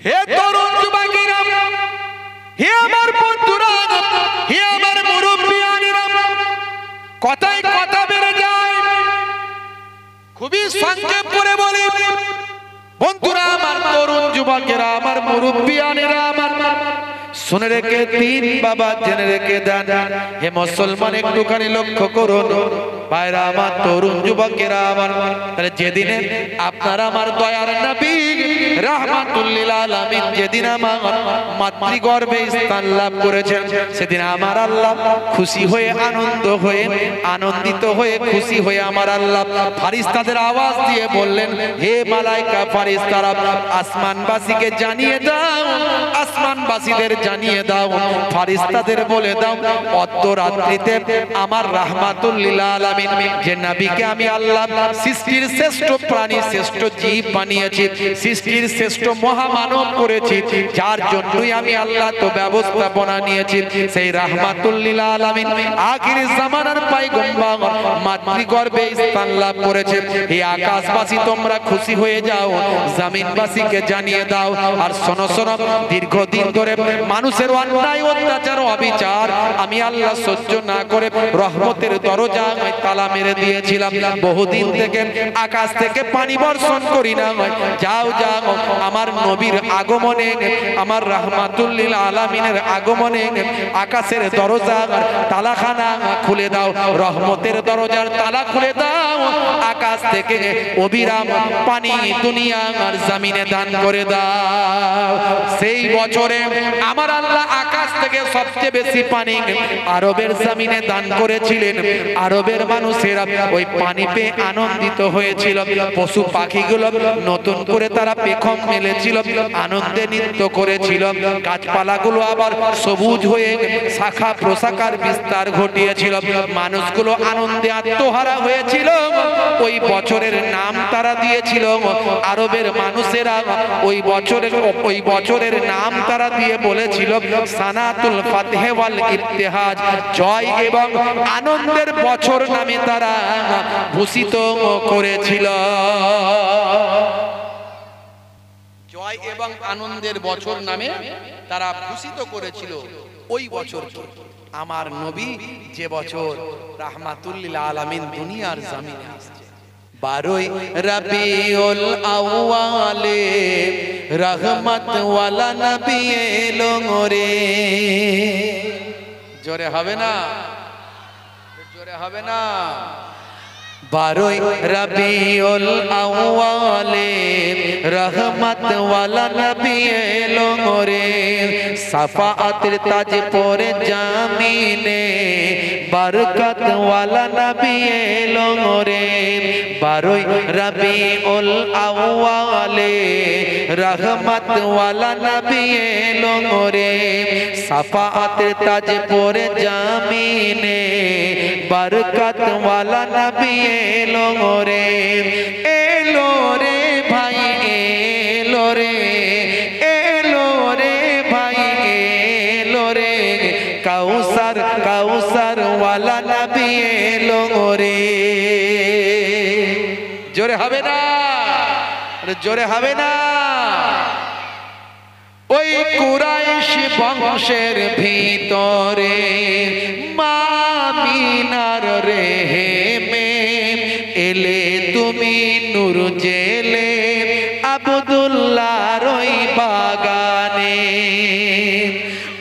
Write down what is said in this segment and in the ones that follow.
হে তরুণ যুবকেরা, হে আমার বন্ধুরা, হে আমার মুরব্বিয়ানেরা, কথায় কথা বেড়ে যায়, খুবই সংক্ষেপ করে বলি বন্ধুরা আমার, তরুণ যুবকেরা, আমার মুরব্বিয়ানেরা, আমার শুনে রেখে তিন বাবা জেনে রেখে দেন। হে মুসলমান, একটুখানি লক্ষ্য করুন ভাইরা আমার, তরুণ যুবকেরা আমার, তাহলে যেদিনে আপনারা আমার দয়ার নবী রাহমাতুল লিল আলামিন যেদিন আমার মাতৃগর্ভে স্থান লাভ করেছেন, সেদিন আমার আল্লাহ খুশি হয়ে, আনন্দ হয়ে, আনন্দিত হয়ে, খুশি হয়ে আমার আল্লাহ ফারিস্তাদের আওয়াজ দিয়ে বললেন, হে মালাইকা ফারিস্তারা, আসমানবাসীকে জানিয়ে দাও, আসমানবাসীদের জানিয়ে দাও, ফারিস্তাদের বলে দাও, অর্ধরাত্রিতে আমার রাহমাতুল লিল আলামিন যে নবীকে আমি আল্লাহ সৃষ্টির শ্রেষ্ঠ প্রাণী, শ্রেষ্ঠ জীব বানিয়েছি, সৃষ্টির শ্রেষ্ঠ মহামানব করেছি, যার জন্যই আমি আল্লাহ তো ব্যবস্থাপনা নিয়েছি, সেই রাহমাতুল লিল আলামিন আখির জামানার পয়গম্বর মাতৃগর্ভে স্থান লাভ করেছে। এই আকাশবাসী তোমরা খুশি হয়ে যাও, জমিনবাসীকে জানিয়ে দাও। আর শোনো শোনো, দীর্ঘদিন ধরে মানুষের অন্যায়, অত্যাচার, অবিচার আমি আল্লাহ সহ্য না করে রহমতের দরজা তালা মেরে দিয়েছিলাম। বহুদিন থেকে আকাশ থেকে পানি বর্ষণ করি না। যাও যাও, আমার নবীর আগমনে, আমার রাহমাতুল লিল আলামিনের আগমনে আকাশের দরজার তালাখানা খুলে দাও, রহমতের দরজার তালা খুলে দাও, আকাশ থেকে অবিরাম পানি দুনিয়া আর জমিনে দান করে দাও। সেই বছরে আমার আল্লাহ আকাশ থেকে সবচেয়ে বেশি পানি আরবের জমিনে দান করেছিলেন। আরবের মানুষেরা ওই পানি পেয়ে আনন্দিত হয়েছিল, পশু পাখিগুলো নতুন করে তারা পেখম মেলেছিল, আনন্দে নৃত্য করেছিল, গাছপালাগুলো আবার সবুজ হয়ে শাখা প্রশাখার বিস্তার ঘটিয়েছিল, মানুষগুলো আনন্দে আত্মহারা হয়েছিল। ওই বছরের নাম তারা দিয়েছিল, আরবের মানুষেরা ওই বছরের নাম তারা দিয়ে বলেছিল সানাতুল ফাতহ ওয়াল ইবতিহাজ, জয় এবং আনন্দের বছর নামে তারা ভূষিত করেছিল। জয় এবং আনন্দের বছর নামে তারা ভূষিত করেছিল ওই বছরকে। আমার নবী যে বছর রাহমাতুল লিল আলামিন দুনিয়ার জমিনে আসছে, 12 রবিউল আউয়ালে রহমত ওয়ালা নবী এলো রে। জোরে হবে না? জোরে হবে না? 12 রবিউল আউয়ালে রহমত ওয়ালা নবী এলো রে, সাফাআতের তাজ পরে জামিনে বরকত ওয়ালা নবী এলো রে। 12 রবিউল আউয়ালে রহমত ওয়ালা নবী এলো রে, সাফাআতের তাজ পরে জামিনে বরকত ওয়ালা নবী এলো রে। এলো রে ভাই, এলো রে, এলো রে ভাই, এলো রে, কাউসার, কাউসার ওয়ালা নবী এলো রে। জোরে হবে না? জোরে হবে না? ওই কুরাইশ বংশের ভিতরে মা আমিনার রেহেমে এলে তুমি নূর জেলে আব্দুল্লাহর ওই বাগানে।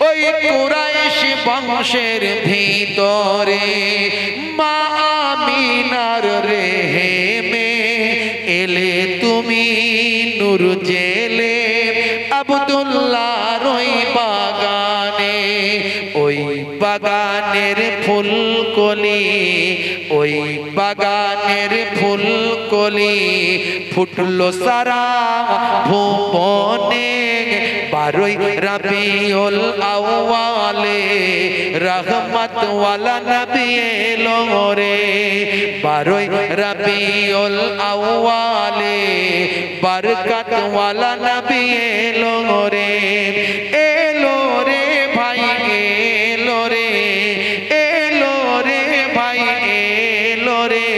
ওই কুরাইশ বংশের ভিতরে মা আমিনার রেহেমে এলে তুমি নূর জেলে আব্দুল্লাহর ওই বাগানে। ওই বাগানের ফুলকলি, ওই বাগানের ফুলকলি ফুটলো সারা ভুবনে। 12 রবিউল আউয়ালে রহমত ওয়ালা নবী এলো রে। 12 রবিউল আউয়ালে বরকত ওয়ালা নবী এলো রে। এলো রে ভাই, এলো রে, এলো রে ভাই, এলো রে,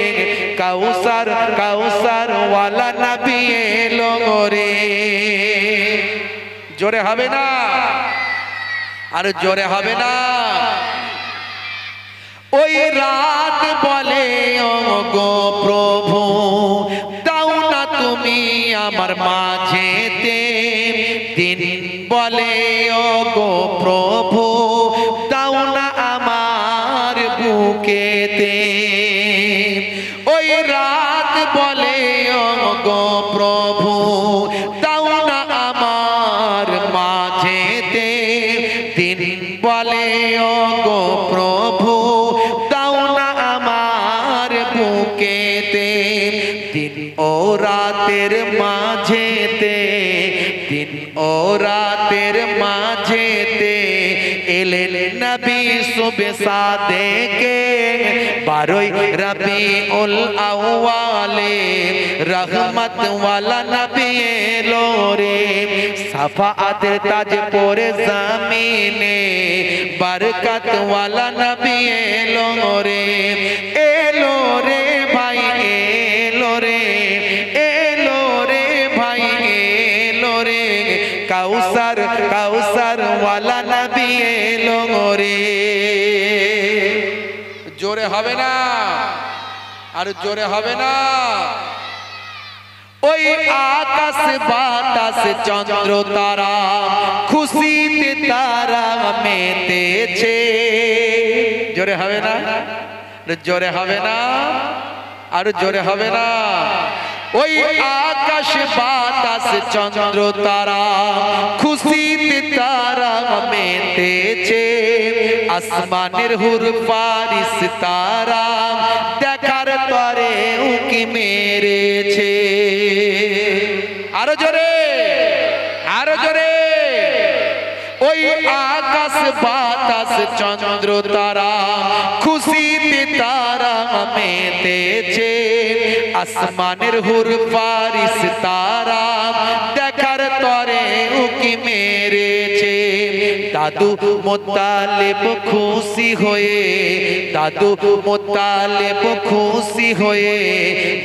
কাউসার, কাউসার ওয়ালা নবী এলো রে। জোরে হবে না, আর জোরে হবে না। ওই রাত বলে ও গো প্রভু দাও না তুমি আমার মাঝেতে, দিন বলে ও গো প্রভু দাও না আমার বুকেতে। ওই রাত বলে ও গো প্রভু দাও না আমার মাঝেতে, দিন বলে ও গো প্রভু দাও না আমার বুকেতে। দিন ও রাতের মাঝেতে, দিন ও রাতের মাঝেতে এলেন নবী সুবে সাদেকে, 12 রবিউল আউয়ালে রহমত ওয়ালা নবী এলো রে। সাফাআতের তাজ পরে জমিনে বরকত ওয়ালা নবী এলো রে। এলো রে ভাই এলো রে, এলো রে ভাই এলো রে, কাউসার কাউসার ওয়ালা নবী এলো রে। জোরে হবে না, আর জোরে হবে না। ওই আকাশ বাতাস চন্দ্র তারা খুশিতে তারা মেতেছে। জোরে হবে না, জোরে হবে না, আর জোরে হবে না। ওই আকাশ বাতাস চন্দ্র তারা খুশিতে তারা মেতেছে। আসমানের হুর ফারিস তারা দেখার তরে উকি মেরেছে। আরো জোরে, আরো জোরে। ওই আকাশ বাতাস চন্দ্র তারা খুশিতে তারা মেতেছে। আসমানের হুর ফারিস তারা দেখার তরে উকি মেরেছে। দাদু মুত্তালিব খুশি হয়ে, দাদু মুত্তালিব খুশি হয়ে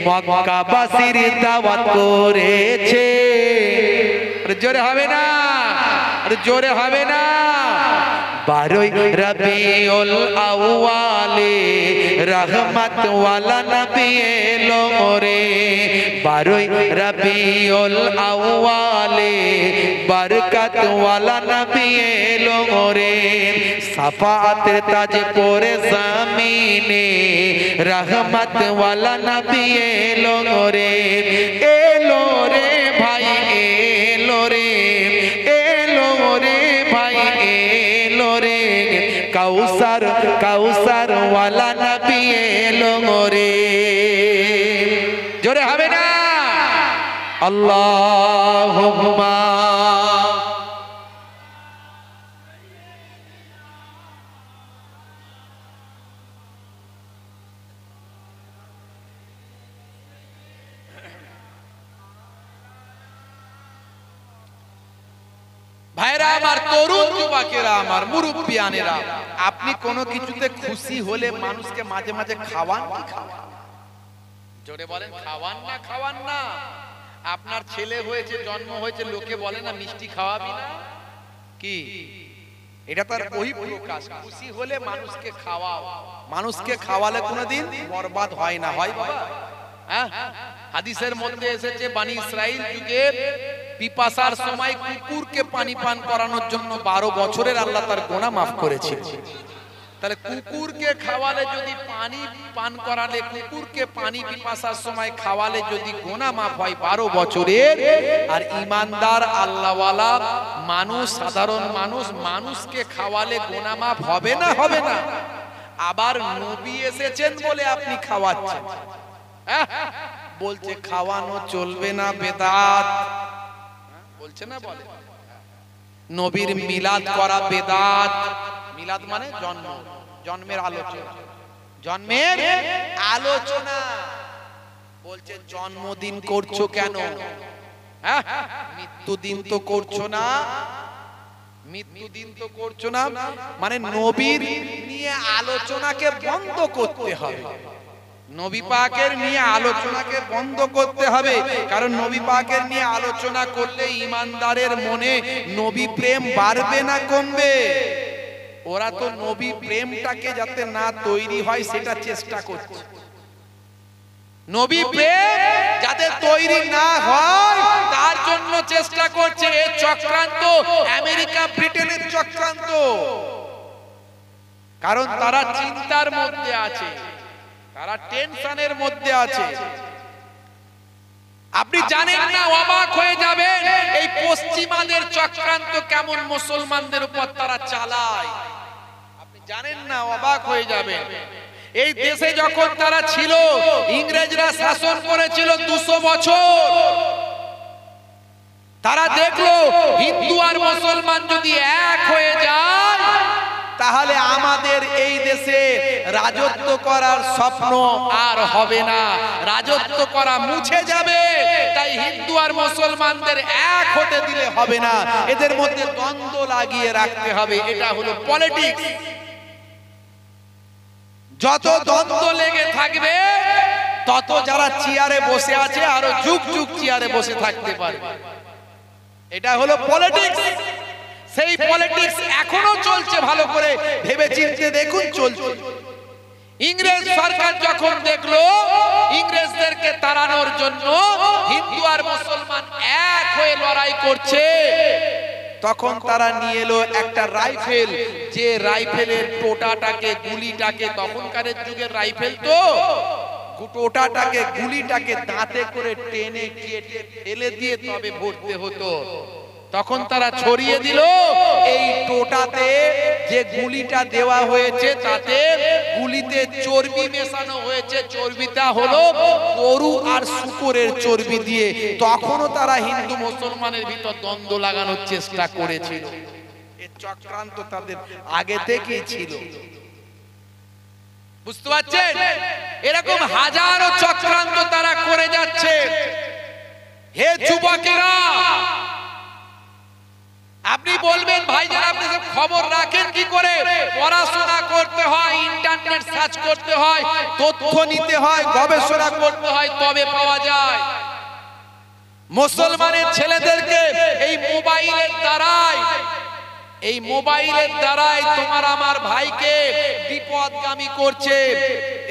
মক্কাবাসীর দাওয়াত করেছে। জোরে হবে না, আর জোরে হবে না। 12 রবিউল আউয়ালে রহমত ওয়ালা নবী এলো রে। 12 রবিউল আউয়ালে বরকত ওয়ালা নবী এলো রে। সাফাআতের তাজ পরে জমিনে রহমত ওয়ালা নবী এলো রে। এলো রে ভাই এলো রে, এলো রে ভাই এলো রে, কাউসার কাউসার ওয়ালা নবী এলো রে। জোরে হবে না, আল্লাহুম্মা। ভাইরা আমার, তরুণ যুবকেরা আমার, মুরব্বিয়ানেরা, আপনি কোনো কিছুতে খুশি হলে মানুষকে মাঝে মাঝে খাওয়ান কি খাওয়ান? জোরে বলেন, খাওয়ান না খাওয়ান না? আপনার ছেলে হয়েছে, জন্ম হয়েছে, লোকে বলে না মিষ্টি খাওয়াবি না? কি এটা তার বহিঃপ্রকাশ। খুশি হলে মানুষকে খাওয়াও। মানুষকে খাওয়ালে কোনোদিন বরবাদ হয় না, হয় বাবা? হ্যাঁ, হাদিসের মধ্যে এসেছে বানি ইসরাইল যুগে পিপাসার সময় কুকুরকে পানি পান করানোর জন্য 12 বছরের আল্লাহ তার গুনাহ মাফ করেছে। তাহলে কুকুরকে খাওয়ালে যদি পানি পান করালে, কুকুরকে পানি পিপাসার সময় খাওয়ালে যদি গুনাহ মাফ হয় 12 বছরের, আর ইমানদার আল্লাহওয়ালা মানুষ, সাধারণ মানুষ, মানুষকে খাওয়ালে গুনাহ মাফ হবে না? হবে না? আবার নবী এসেছেন বলে আপনি খাওয়াচ্ছেন, বলছে খাওয়ানো চলবে না, বেদাত বলছে না? বলে নবীর মিলাদ করা বেদাত। মিলাদ মানে জন্ম, জন্মের আলোচনা, জন্মের আলোচনা। বলছে জন্মদিন করছো কেন? মৃত্যুদিন তো করছো না, মৃত্যুদিন তো করছো না। মানে নবীর নিয়ে আলোচনাকে বন্ধ করতে হবে। নবী পাকের নিয়ে আলোচনাকে বন্ধ করতে হবে, কারণ নবী পাকের নিয়ে আলোচনা করলে ঈমানদারের মনে নবী প্রেম বাড়বে না কমবে? ওরা তো নবী প্রেমটাকে যাতে না তৈরি হয় সেটা চেষ্টা করছে। নবী প্রেম যাতে তৈরি না হয় তার জন্য চেষ্টা করছে। এই চক্রান্ত আমেরিকা ব্রিটেনের চক্রান্ত, কারণ তারা চিন্তার মধ্যে আছে, তারা টেনশনের মধ্যে আছে। আপনি জানেন না, অবাক হয়ে যাবেন এই পশ্চিমাদের চক্রান্ত কেমন মুসলমানদের উপর তারা চালায়। আপনি জানেন না, অবাক হয়ে যাবেন। এই দেশে যখন তারা ছিল, ইংরেজরা শাসন করেছিল 200 বছর। তারা দেখলো হিন্দু আর মুসলমান যদি এক হয়ে যায় তাহলে আমাদের এই দেশে রাজত্ব করার স্বপ্ন আর হবে না, রাজত্ব করা মুছে যাবে। তাই হিন্দু আর মুসলমানদের এক হতে দিলে হবে না, এদের মধ্যে দ্বন্দ্ব লাগিয়ে রাখতে হবে। এটা হলো পলিটিক্স। যত দ্বন্দ্ব লেগে থাকবে তত যারা চেয়ারে বসে আছে আরো যুগ যুগ চেয়ারে বসে থাকতে পারবে। এটা হলো পলিটিক্স। সেই পলিটিক্স এখনো চলছে, ভালো করে ভেবে চিন্তে দেখুন চলছে। ইংরেজ সরকার যখন দেখলো ইংরেজদেরকে তাড়ানোর জন্য হিন্দু আর মুসলমান এক হয়ে লড়াই করছে, তখন তারা নিয়ে এলো একটা রাইফেল। যে রাইফেলের টোটাটাকে, গুলিটাকে, তখনকার যুগের রাইফেল তো টোটাটাকে, গুলিটাকে দাঁতে করে টেনে কেটে ফেলে দিয়ে তবে ভরতে হতো। তখন তারা ছড়িয়ে দিল এই টোটাতে যে গুলিটা দেওয়া হয়েছে তাতে গুলিতে চর্বি মেশানো হয়েছে। চর্বিটা হলো গরু আর শূকরের চর্বি দিয়ে। তখনও তারা হিন্দু মুসলমানের ভিতর দ্বন্দ্ব লাগানোর চেষ্টা করেছিল। এই চক্রান্ত তাদের আগে থেকেই ছিল। বুঝতে পারছেন? এরকম হাজারো চক্রান্ত তারা করে যাচ্ছে। হে যুবকেরা, আপনি বলবেন ভাইজান আপনি সব খবর রাখেন কি করে? পড়াশোনা করতে হয়, ইন্টারনেট সার্চ করতে হয়, তথ্য নিতে হয়, গবেষণা করতে হয়, তবে পাওয়া যায়। মুসলমানের ছেলেদেরকে এই মোবাইলের দ্বারাই তোমার আমার ভাইকে বিপদগামী করছে।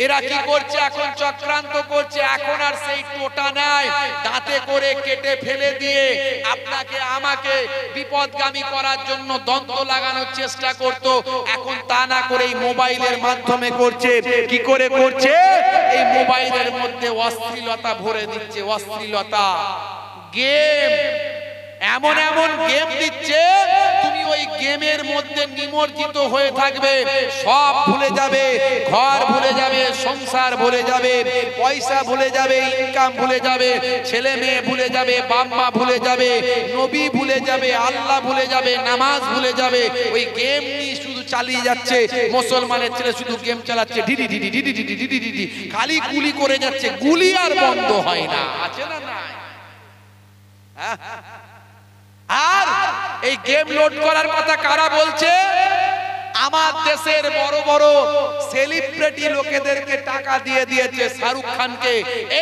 এরা কি করছে? এখন চক্রান্ত করছে। এখন আর সেই টোটা নাই, দাঁতে করে কেটে ফেলে দিয়ে আপনাকে আমাকে বিপদগামী করার জন্য দ্বন্দ্ব লাগানোর চেষ্টা করত। এখন তা না করে এই মোবাইলের মাধ্যমে করছে। কি করে করছে? এই মোবাইলের মধ্যে অশ্লীলতা ভরে দিচ্ছে। অশ্লীলতা গেম, এমন এমন গেম দিচ্ছে, তুমি ওই গেমের মধ্যে নিমজ্জিত হয়ে থাকবে। সব ভুলে যাবে, ঘর ভুলে যাবে, সংসার ভুলে যাবে, পয়সা ভুলে যাবে, ইনকাম ভুলে যাবে, ছেলে মেয়ে ভুলে যাবে, বাপ মা ভুলে যাবে, নবী ভুলে যাবে, আল্লাহ ভুলে যাবে, নামাজ ভুলে যাবে। ওই গেম নিয়ে শুধু চালিয়ে যাচ্ছে। মুসলমানের ছেলে শুধু গেম চালাচ্ছে, DD DD DD DD DD DD, খালি গুলি করে যাচ্ছে। গুলি আর বন্ধ হয় না। আছে না? না। আর এই গেম লোড করার কথা কারা বলছে? আমার দেশের বড় বড় সেলিব্রিটি লোকেদেরকে টাকা দিয়ে দিয়েছে। শাহরুখ খানকে,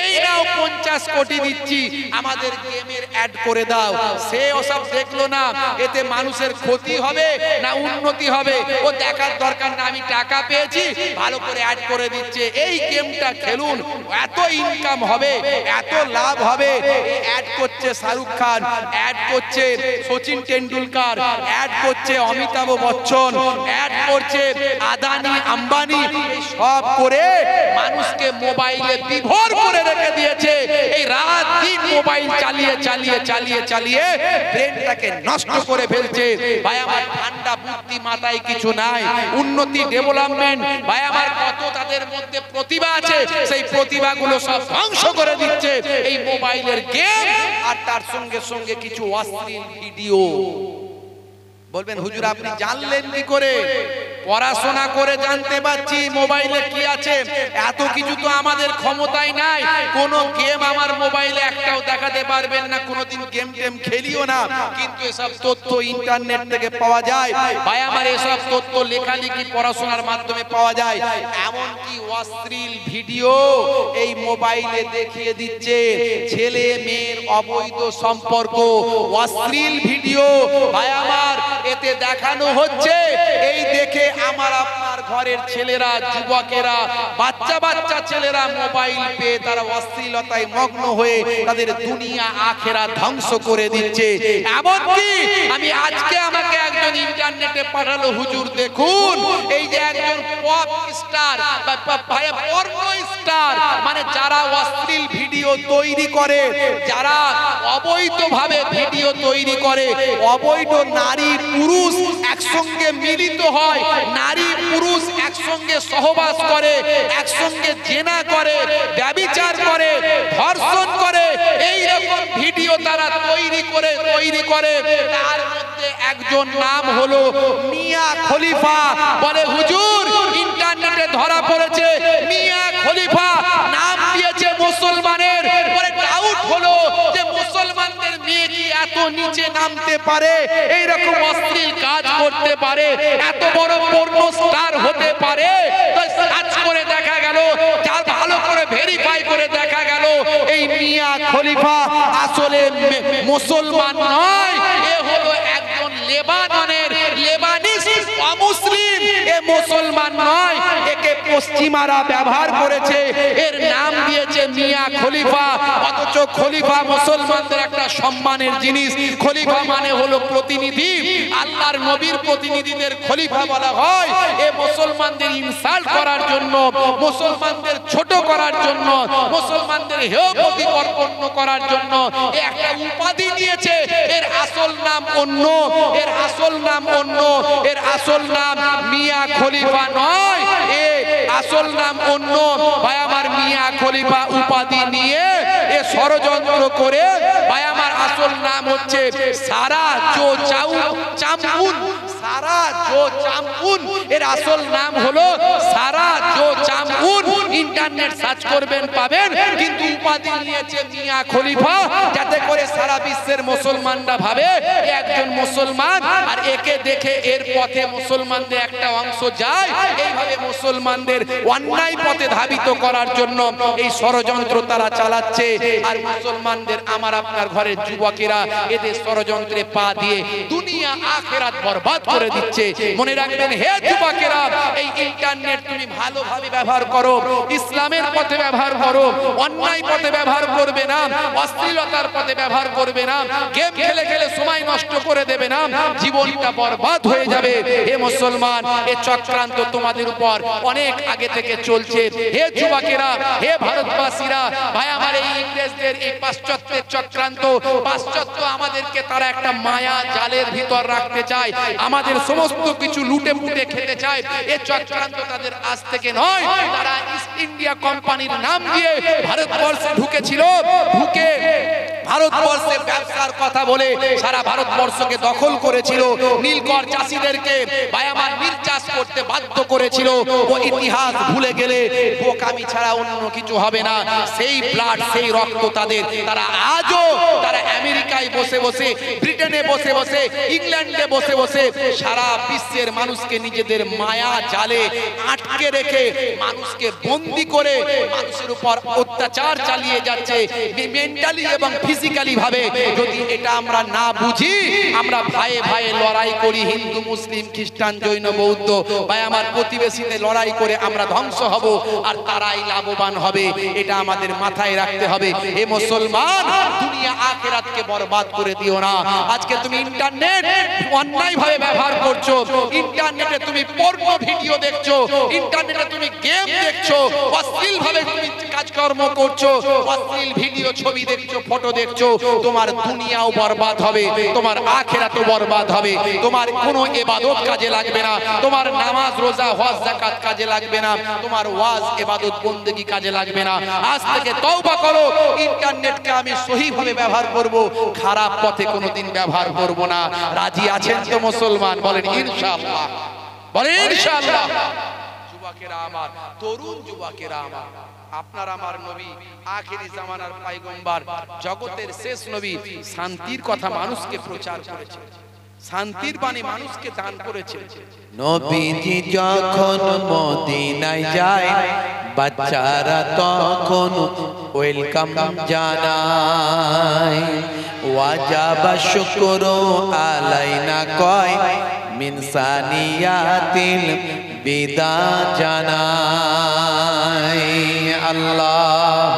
এই নাও 50 কোটি দিচ্ছি, আমাদের গেমের অ্যাড করে দাও। সে ওসব দেখলো না, এতে মানুষের ক্ষতি হবে না উন্নতি হবে ও দেখার দরকার না। আমি টাকা পেয়েছি, ভালো করে অ্যাড করে দিচ্ছে। এই গেমটা খেলুন, এত ইনকাম হবে, এত লাভ হবে। অ্যাড করছে শাহরুখ খান, অ্যাড করছে সচিন টেন্ডুলকার, অ্যাড করছে অমিতাভ বচ্চন, অ্যাড করছে আদানি আম্বানি। সব করে মানুষকে মোবাইলে বিভোর করে রেখে দিয়েছে। এই রাত দিন মোবাইল চালিয়ে চালিয়ে চালিয়ে চালিয়ে ব্রেনটাকে নষ্ট করে ফেলছে। ভাই আমার, ঠান্ডা বুদ্ধি মাথায় কিছু নাই, উন্নতি ডেভেলপমেন্ট ভাই আমার, কত তাদের মধ্যে প্রতিভা আছে, সেই প্রতিভাগুলো সব ধ্বংস করে দিচ্ছে এই মোবাইলের গেম আর তার সঙ্গে সঙ্গে কিছু অশ্লীল ভিডিও। বলবেন হুজুর আপনি জানলেন কি করে? পড়াশোনা করে জানতে পারছি মোবাইলে কি আছে। এত কিছু তো আমাদের ক্ষমতায় নাই। কোনো গেম আমার মোবাইলে একটাও দেখাতে পারবেন না, কোনোদিন গেম টেম খেলিও না, কিন্তু এসব তথ্য ইন্টারনেট থেকে পাওয়া যায়। ভাই আমার এসব তথ্য লেখালেখি পড়াশোনার মাধ্যমে পাওয়া যায়। এমনকি অশ্লীল ভিডিও এই মোবাইলে দেখিয়ে দিচ্ছে, ছেলে মেয়ের অবৈধ সম্পর্ক, অশ্লীল ভিডিও ভাই আমার এতে দেখানো হচ্ছে। এই দেখে আমার আপনার ঘরের ছেলেরা, যুবকেরা, বাচ্চা বাচ্চা ছেলেরা মোবাইল পেয়ে তারা অশ্লীলতায় মগ্ন হয়ে তাদের দুনিয়া আখেরা ধ্বংস করে দিচ্ছে। এমনকি আমি আজকে আমাকে একজন ইন্টারনেটে পাঠালো, হুজুর দেখুন এই যে একজন পপ স্টার বা পর্নো স্টার, মানে যারা অশ্লীল ভিডিও তৈরি করে, যারা অবৈধভাবে ভিডিও তৈরি করে, অবৈধ নারী পুরুষ একসঙ্গে মিলিত হয়, নারী পুরুষ একসঙ্গে সহবাস করে, একসঙ্গে জেনা করে, ব্যভিচার করে, ধর্ষণ করে, এই রকম ভিডিও তারা তৈরি করে। তার মধ্যে একজন নাম হলো মিয়া খলিফা। বলে হুজুর ইন্টারনেটে ধরা পড়েছে মিয়া খলিফা, নাম দিয়েছে মুসলমানের। পরে ডাউট হলো যে মুসলমানদের মেয়ে কি এত নিচে নামতে পারে, এই রকম অশ্লীল কাজ করতে পারে, এত বড় পর্নো স্টার হতে পারে? তো সার্চ করে দেখা গেল, যার ভালো করে ভেরিফাই করে দেখা গেল এই মিয়া খলিফা আসলে মুসলমান নয়, এ হলো একজন লেবানিস অমুসলিম, এ মুসলমান নয়, একে পশ্চিমারা ব্যবহার করেছে, এর নাম দিয়েছে মিয়া খলিফা। অথচ খলিফা মুসলমানদের একটা সম্মানের জিনিস। খলিফা মানে হলো প্রতিনিধি, আল্লাহর নবীর প্রতিনিধিদের খলিফা বলা হয়। এ মুসলমানদের ইনসাল্ট করার জন্য, মুসলমানদের ছোট করার জন্য, মুসলমানদের হেয় প্রতিপন্ন করার জন্য একটা উপাধি নিয়েছে। এর আসল নাম অন্য, এর আসল নাম অন্য, এর আসল নাম মিয়া খলিফা নয়, এ আসল নাম অন্য। ভাই আমার মিয়া খলিফা উপাধি নিয়ে এ ষড়যন্ত্র করে, ভাই আমার আসল নাম হচ্ছে সারা জো চামপুন। সারা জো চামপুন, এর আসল নাম হলো সারা জো চামপুন। ইন্টারনেট সার্চ করবেন পাবেন, কিন্তু উপাধি নিয়েছে মিয়া খলিফা, যাতে করে সারা বিশ্বের মুসলমানরা ভাবে একজন মুসলমান, আর একে দেখে এর পথে মুসলমানদের একটা অংশ যায়। এইভাবে মুসলমানদের অন্যায় পথে ধাবিত করার জন্য এই ষড়যন্ত্র তারা চালাচ্ছে। আর মুসলমানদের, আমার আপনার ঘরের যুবকেরা এদের ষড়যন্ত্রে পা দিয়ে দুনিয়া আখিরাত বরবাদ করে দিচ্ছে। মনে রাখবেন হে যুবকেরা, এই ইন্টারনেট তুমি ভালোভাবে ব্যবহার করো, ইসলামের পথে ব্যবহার করো, অন্যায় পথে ব্যবহার করবে না, অশ্লীলতার পথে ব্যবহার করবে না, গেম খেলে খেলে সময় নষ্ট করে দেবে না, জীবনটা বরবাদ হয়ে যাবে। হে মুসলমান, এ চক্রান্ত তোমাদের উপর অনেক আগে থেকে চলছে। হে যুবকেরা, হে ভারতবাসীরা, ভাই আমার এই ইংরেজদের এই পাশ্চাত্যের চক্রান্ত, পাশ্চাত্য আমাদেরকে তারা একটা মায়া জালের ভিতর রাখতে চায়, আমাদের সমস্ত কিছু লুটে পুটে খেতে চায়। এই চক্রান্ত তাদের আজ থেকে নয়, তারা ইস্ট ইন্ডিয়া কোম্পানির নাম দিয়ে ভারতবর্ষে ঢুকেছিল, ঢুকে ভারতবর্ষে ব্যবসার কথা বলে সারা ভারতবর্ষকে দখল করেছিল, নীলকর চাষীদেরকে ভাই আমার নীল চাষ করতে বাধ্য করেছিল। ও ইতিহাস ভুলে গেলে বোকামি ছাড়া অন্য কিছু হবে না। সেই ব্লাড, সেই রক্ত তাদের, তারা আজও তারা আমেরিকায় বসে বসে, ব্রিটেনে বসে বসে, ইংল্যান্ডে বসে বসে সারা বিশ্বের মানুষকে নিজেদের মায়া জালে আটকে রেখে, মানুষকে বন্দি করে মানুষের উপর অত্যাচার চালিয়ে যাচ্ছে, মেন্টালি এবং ফিজিক্যালি ভাবে। যদি এটা আমরা না বুঝি, আমরা ভাইয়ে ভাইয়ে লড়াই করি, হিন্দু মুসলিম খ্রিস্টান জৈন বৌদ্ধ, ভাই আমার প্রতিবেশীদের লড়াই করে আমরা ধ্বংস হব, আর তারাই লাভবান হবে। এটা আমাদের মাথায় রাখতে হবে। হে মুসলমান, দুনিয়া আখিরাতকে বরবাদ করে দিও না। আজকে তুমি ইন্টারনেট অন্যায় ভাবে ব্যবহার করছো, ইন্টারনেটে তুমি পর্নো ভিডিও দেখছো, ইন্টারনেটে তুমি গেম দেখছো, অশ্লীল ভাবে তুমি কাজকর্ম করছো, অশ্লীল ভিডিও ছবি দেখছো, ফটো দেখছো, তোমার দুনিয়াও বরবাদ হবে, তোমার আখিরাতও বরবাদ হবে। তোমার কোনো ইবাদত কাজে লাগবে না, তোমার নামাজ রোজা হজ যাকাত কাজে লাগবে না, তোমার ওয়াজ ইবাদত বন্দেগী কাজে লাগবে না। আজ থেকে তওবা করো, ইন্টারনেটকে আমি সহিভাবে ব্যবহার করব, খারাপ পথে কোনোদিন ব্যবহার করব না। রাজি আছেন তো মুসলমান? বলেন ইনশাআল্লাহ, বলেন ইনশাআল্লাহ। যুবকেরা আমার, তরুণ যুবকেরা আমার, আপনার আমার নবী আখেরি জামানার পয়গম্বর, জগতের শেষ নবী শান্তির কথা মানুষকে প্রচার করেছে, শান্তির বাণী মানুষকে দান করেছে। নবীজি যখন মদিনায় যায় বাচ্চারা তখন ওয়েলকাম জানায়। ওয়াজাবা শুকরু আলাইনা কয় মিন সানিয়াতিল বিদা জানায়। আল্লাহ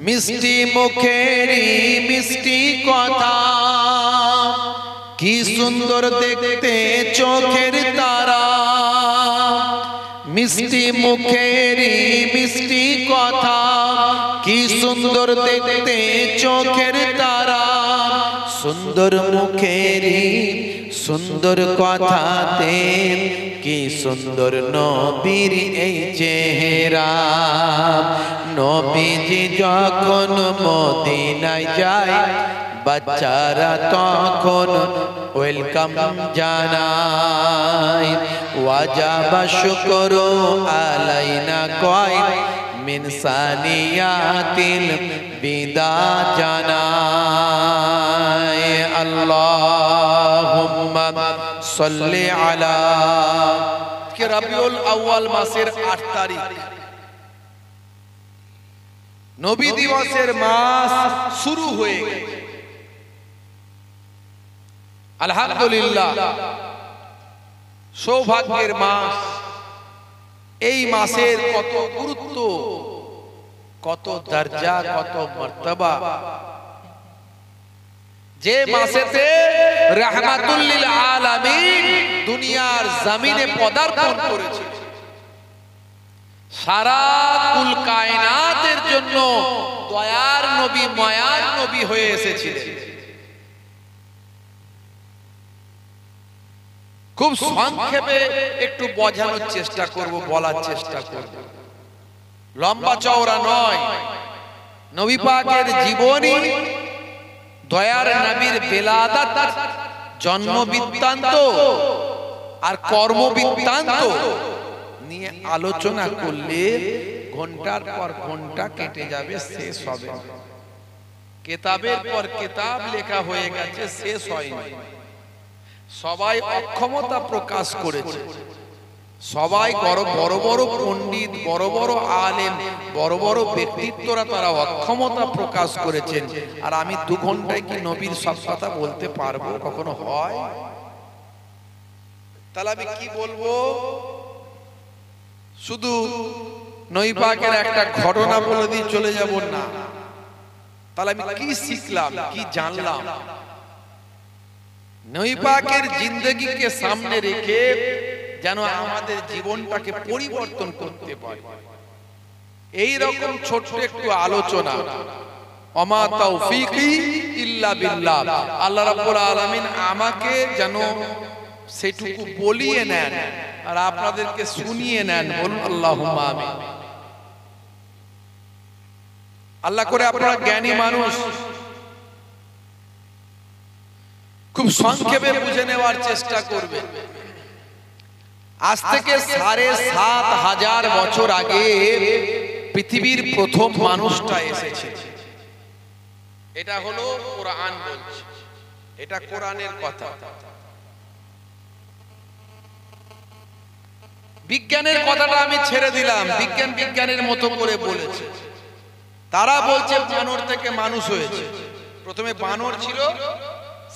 মিষ্টি মুখেরি মিষ্টি কথা, কি সুন্দর দেখতে চোখের তারা। মিষ্টি মুখেরি মিষ্টি কথা, কি সুন্দর দেখতে চোখের তারা। সুন্দর মুখেরি সুন্দর কথাতে কি সুন্দর নবীর এই চেহারা। নবীজি যখন মদিনায় যায় বাচ্চারা তখন ওয়েলকাম জানায়। ওয়াজাবা শুকরু আলাইনা কয় মিন সানিয়াতিল বিদা জানায়। আল্লাহুম্মা সাল্লি আলা। কে রবিউল আউয়াল মাসের 8 তারিখ, নবী দিবসের মাস শুরু হয়ে গেছে। আলহামদুলিল্লাহ, সৌভাগ্যের মাস। এই মাসের কত গুরুত্ব, কত দরজা, কত মর্তবা। যে মাসেতে রাহমাতুল লিল আলামিন দুনিয়ার জমিনে পদার্পণ করেছে, সারা কুল কায়নাতের জন্য দয়ার নবী, মায়ার নবী হয়ে এসেছিলেন। খুব সংক্ষেপে একটু বোঝানোর চেষ্টা করব, বলার চেষ্টা করব, লম্বা চওড়া নয়। নবী পাকের জীবনী, দয়ার নবীর বেলাদাত, জন্ম বৃত্তান্ত আর কর্ম বৃত্তান্ত নিয়ে আলোচনা করলে ঘন্টার পর ঘন্টা কেটে যাবে, শেষ হবে না। কিতাবের পর কিতাব লেখা হয়ে গেছে, শেষ হয়নি। সবাই অক্ষমতা প্রকাশ করেছে, সবাই বড় বড় পণ্ডিত, বড় বড় আলেম, বড় বড় ব্যক্তিত্বরা তারা অক্ষমতা প্রকাশ করেছেন। আর আমি 2 ঘন্টায় কি নবীর সব কথা বলতে পারবো? কখনো হয়? তাহলে আমি কি বলবো? শুধু নবী পাকের একটা ঘটনা বলে দিয়ে চলে যাব না। তাহলে আমি কি শিখলাম, কি জানলাম? নবী পাকের জিন্দেগিকে সামনে রেখে যেন আমাদের জীবনটাকে পরিবর্তন করতে পারি, এই রকম ছোট্ট একটু আলোচনা। ওমা তাওফীকি ইল্লা বিল্লাহ। আল্লাহ রাব্বুল আলামিন আমাকে যেন সেটুকু বলিয়ে নেন আর আপনাদেরকে শুনিয়ে নেন। বলুন আল্লাহুম্মা আমিন। আল্লাহ করে আপনারা জ্ঞানী মানুষ, খুব সংক্ষেপে বুঝে নেওয়ার চেষ্টা করবেন। আজ থেকে ৭,৫০০ বছর আগে পৃথিবীর প্রথম মানুষটা এসেছে। এটা হলো কোরআন বলছে, এটা কোরআনের কথা। বিজ্ঞানের কথাটা আমি ছেড়ে দিলাম, বিজ্ঞান বিজ্ঞানের মতো করে বলেছে। তারা বলছে বানর থেকে মানুষ হয়েছে। প্রথমে বানর ছিল,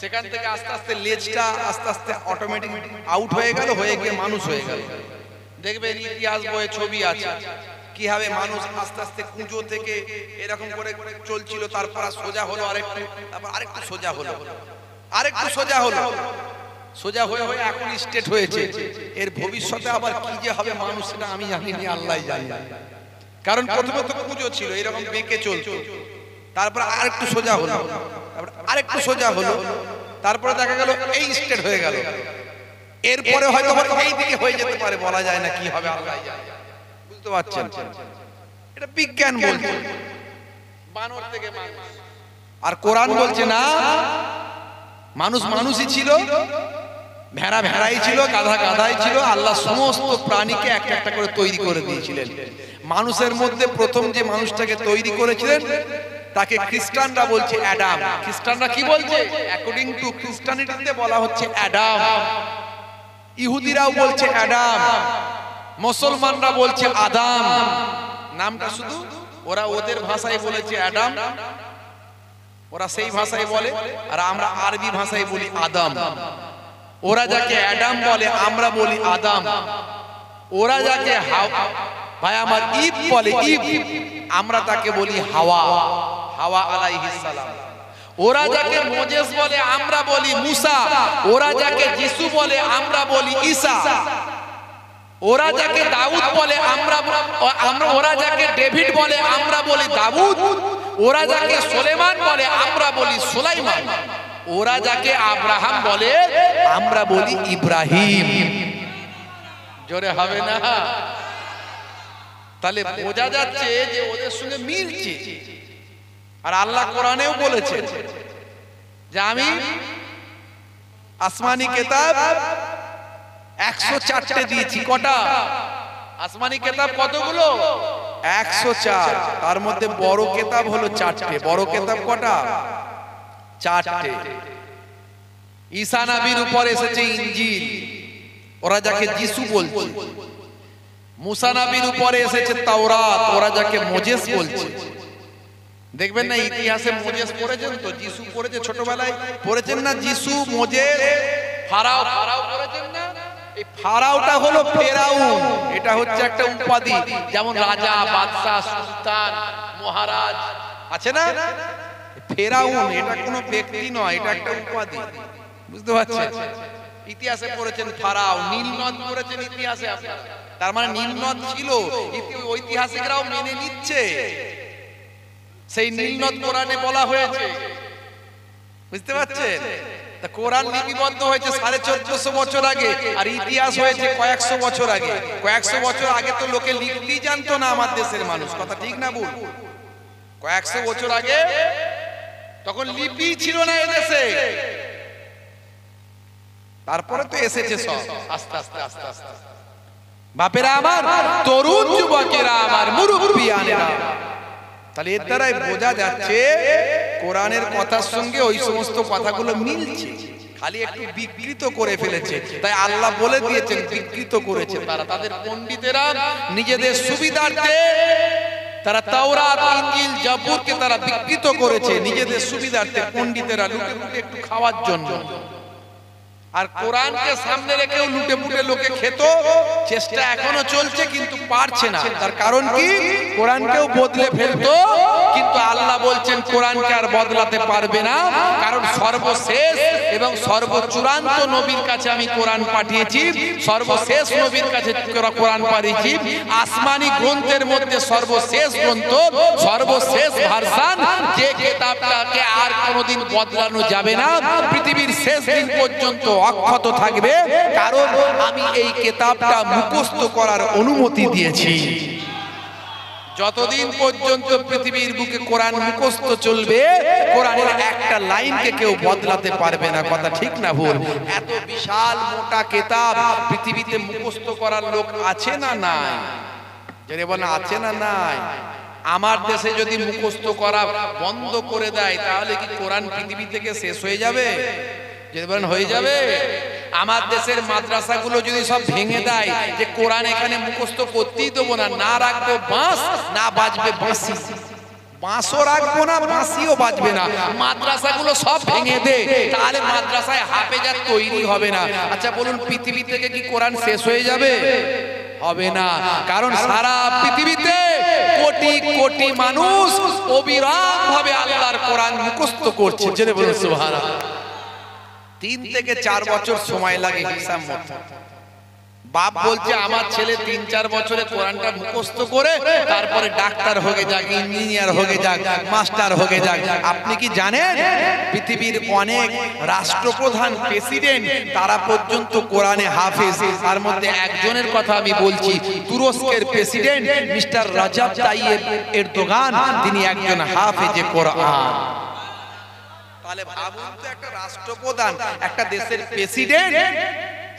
সেখান থেকে আস্তে আস্তে লেজটা আস্তে আস্তে অটোমেটিক আউট হয়ে গেল, হয়ে গিয়ে মানুষ হয়ে গেল। দেখবেন ইতিহাস বইয়ে ছবি আছে কিভাবে মানুষ আস্তে আস্তে কুঁজো থেকে এরকম করে চলছিল, তারপর সোজা হলো আরেকটু, তারপর আরেকটু সোজা হলো, আরেকটু সোজা হলো, সোজা হয়ে হয়ে এখন স্টেট হয়েছে। এর ভবিষ্যতে আবার কি যে হবে মানুষ, সেটা আমি জানি না, আল্লাহই জানে। কারণ প্রথমে তো কুঁজো ছিল, এরকম বেঁকে চলতো, তারপর আরেকটু সোজা হলো, তারপর আরেকটু সোজা হলো, তারপরে দেখা গেল এই স্টেট হয়ে গেল। এরপরে হয়তো এই দিকে হয়ে যেতে পারে, বলা যায় না কি হবে, আল্লাহ জানে। বুঝতে পারছেন? এটা বিজ্ঞান বলছে বানর থেকে মানুষ, আর কোরআন বলছে না, মানুষ মানুষই ছিল, ভেড়া ভেড়াই ছিল, গাধা গাধাই ছিল। আল্লাহ সমস্ত প্রাণীকে একটা একটা করে তৈরি করে দিয়েছিলেন। মানুষের মধ্যে প্রথম যে মানুষটাকে তৈরি করেছিলেন তাকে খ্রিস্টানরা বলছে অ্যাডাম। খ্রিস্টানরা কি বলছে? অ্যাকর্ডিং টু খ্রিস্টানিটিতে বলা হচ্ছে অ্যাডাম। ইহুদিরাও বলছে অ্যাডাম, মুসলমানরা বলছে আদাম। নামটা শুধু ওরা ওদের ভাষায় বলেছে অ্যাডাম, ওরা সেই ভাষায় বলে, আর আমরা আরবি ভাষায় বলি আদম। ওরা যাকে অ্যাডাম বলে আমরা বলি আদম। ওরা যাকে ভাই আমার ঈদ বলে, ঈদ, আমরা তাকে বলি হাওয়া, হাওয়া আলাইহিস সালাম। ওরা যাকে মোজেস বলে আমরা বলি মুসা। ওরা যাকে যিশু বলে আমরা বলি ঈসা। ওরা যাকে দাউদ বলে আমরা, ওরা যাকে ডেভিড বলে আমরা বলি দাউদ। ওরা যাকে সুলেমান বলে আমরা বলি সুলাইমান। ওরা যাকে আব্রাহাম বলে আমরা বলি ইব্রাহিম। জোরে হবে না? তাহলে বোঝা যাচ্ছে যে ওদের সঙ্গে মিলছে। আর আল্লাহ কোরআনেও বলেছে যে আমি আসমানি কিতাব 104টে দিয়েছি। কটা আসমানি কিতাব? কতগুলো? 104। তার মধ্যে বড় কিতাব হলো 4টে। বড় কিতাব কটা? 4টে। ঈসা নবীর উপর এসেছে ইনজিল, ওরা যাকে যিশু বলছে। মুসা নবীর উপরে এসেছে তাওরাত, ওরা যাকে মোজেস বলছে। দেখবেন না ইতিহাসে মোজেস পড়েছেন তো? যিশু পড়েছে ছোটবেলায়, পড়েছেন না? যিশু, মোজেস, ফারাও। ফারাও পড়েছেন না? এই ফারাওটা হলো ফেরাউন। এটা হচ্ছে একটা উপাধি, যেমন রাজা, বাদশা, সুলতান, মহারাজ আছে না? ফেরাউন এটা কোনো ব্যক্তি নয়, এটা একটা উপাধি। বুঝতে পারছেন? ইতিহাসে পড়েছেন ফারাও। নীলনদ পড়েছেন ইতিহাসে আপনারা, তার মানে নীলনদ ছিল, ঐতিহাসিকরাও মেনে নিচ্ছে। সেই নীলনদ কোরআনে বলা হয়েছে। বুঝতে পারছেন? তা কোরআন লিপিবদ্ধ হয়েছে 1450 বছর আগে, আর ইতিহাস হয়েছে কয়েকশো বছর আগে। কয়েকশো বছর আগে তো লোকে লিখতেই জানতো না আমার দেশের মানুষ। কথা ঠিক না ভুল? কয়েকশো বছর আগে তখন লিপি ছিল না এদেশে। তারপরে তো এসেছে সব আস্তে আস্তে আস্তে আস্তে। বাপেরা আমার, তরুণ যুবকেরা আমার, মুরব্বিয়ানেরা, তাহলে এর দ্বারাই বোঝা যাচ্ছে কোরআনের কথার সঙ্গে ওই সমস্ত কথাগুলো মিলছে, খালি একটু বিকৃত করে ফেলেছে। তাই আল্লাহ বলে দিয়েছেন বিকৃত করেছে তারা। তাদের পণ্ডিতেরা নিজেদের সুবিধার্থে তারা তাওরাত, ইনজিল, জাবুরকে তারা বিকৃত করেছে নিজেদের সুবিধার্থে। পণ্ডিতেরা লুটে লুটে একটু খাওয়ার জন্য। আর কোরআনকে সামনে রেখেও লুটে পুটে লোকে খেত। চেষ্টা এখনো চলছে, কিন্তু পারছে না। তার কারণ কি? কোরআনকেও বদলে ফেলতো, কিন্তু আল্লাহ বলছেন কোরআনকে আর বদলাতে পারবে না। কারণ সর্বশেষ এবং সর্বচূড়ান্ত নবীর কাছে আমি কোরআন পাঠিয়েছি। সর্বশেষ নবীর কাছে কোরআন পাঠিয়েছি। আসমানি গ্রন্থের মধ্যে সর্বশেষ গ্রন্থ, সর্বশেষ ভার্সন, যে কিতাবটাকে আর কোনোদিন বদলানো যাবে না, পৃথিবীর শেষ দিন পর্যন্ত অক্ষত থাকবে। কারণ আমি এই কিতাবটা মুখস্থ করার অনুমতি দিয়েছি। যতদিন পর্যন্ত পৃথিবীর বুকে কোরআন মুখস্থ চলবে, কোরআনের একটা লাইনকে কেউ বদলাতে পারবে না। কথা ঠিক না ভুল? এত বিশাল মোটা কিতাব পৃথিবীতে মুখস্থ করার লোক আছে না নাই? যারা বলেন আছে না নাই? আমার দেশে যদি মুখস্থ করা বন্ধ করে দেয়, তাহলে কি কোরআন পৃথিবী থেকে শেষ হয়ে যাবে? যদি বলেন হয়ে যাবে। আমার দেশের মাদ্রাসাগুলো যদি সব ভেঙে দেয়, যে কোরআন এখানে মুখস্থ করতেই দেবো না, না রাখবো বাঁশ, না বাজবে বাঁশি, বাঁশও রাখবো না, বাঁশিও বাজবে না, মাদ্রাসাগুলো সব ভেঙে দে, তাহলে মাদ্রাসায় হাফেজার তৈরি হবে না। আচ্ছা বলুন, পৃথিবী থেকে কি কোরআন শেষ হয়ে যাবে? হবে না। কারণ সারা পৃথিবীতে কোটি কোটি মানুষ অবিরাম ভাবে আল্লাহর কোরআন মুখস্থ করছে। জেনে বলুন সুবহানাল্লাহ। 3 থেকে 4 বছর সময় লাগে হিসাব মতো। বাপ বলছে আমার ছেলে 3-4 বছরে কোরআনটা মুখস্থ করে তারপরে ডাক্তার হয়ে যাক, ইঞ্জিনিয়ার হয়ে যাক, মাস্টার হয়ে যাক। আপনি কি জানেন পৃথিবীর অনেক রাষ্ট্রপ্রধান, প্রেসিডেন্ট, তারা পর্যন্ত কোরআনে হাফেজ। তার মধ্যে একজনের কথা আমি বলছি, তুরস্কের president mister Recep Tayyip Erdogan, তিনি একজন হাফেজে কোরআন। তাহলে ভাবুন তো, একটা রাষ্ট্রপ্রধান, একটা দেশের প্রেসিডেন্ট,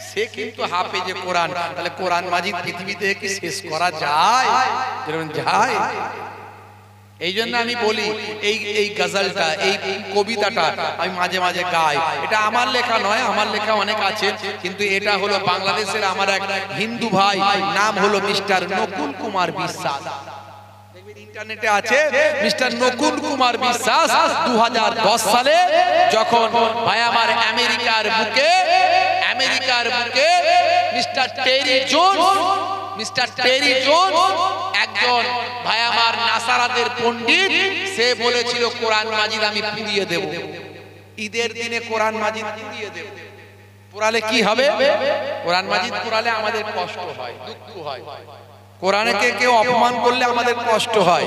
সে কিন্তু হাফেজে কোরআন। তাহলে কোরআন মাজিদ পৃথিবীতে কি শেষ করা যায়? যায়। এই জন্য আমি বলি, এই গজলটা, এই কবিতাটা আমি মাঝে মাঝে গাই। এটা আমার লেখা নয়, আমার লেখা অনেক আছে, কিন্তু এটা হলো বাংলাদেশের আমার এক হিন্দু ভাই, নাম হলো মিস্টার নকুল কুমার বিশ্বাস। ইন্টারনেটে আছে, মিস্টার নকুল কুমার বিশ্বাস 2010 সালে যখন ভাই আমার আমেরিকার বুকে মিস্টার টেরি জোন্স একজন ভাই আমার নাসারাদের পণ্ডিত, সে বলেছিল কোরআন মাজিদ আমি পুড়িয়ে দেব, ঈদের দিনে কোরআন মাজিদ পুড়িয়ে দেব। পোড়ালে কি হবে? কোরআন মাজিদ পোড়ালে আমাদের কষ্ট হয়, দুঃখ হয়। কোরআনকে কেউ অপমান করলে আমাদের কষ্ট হয়,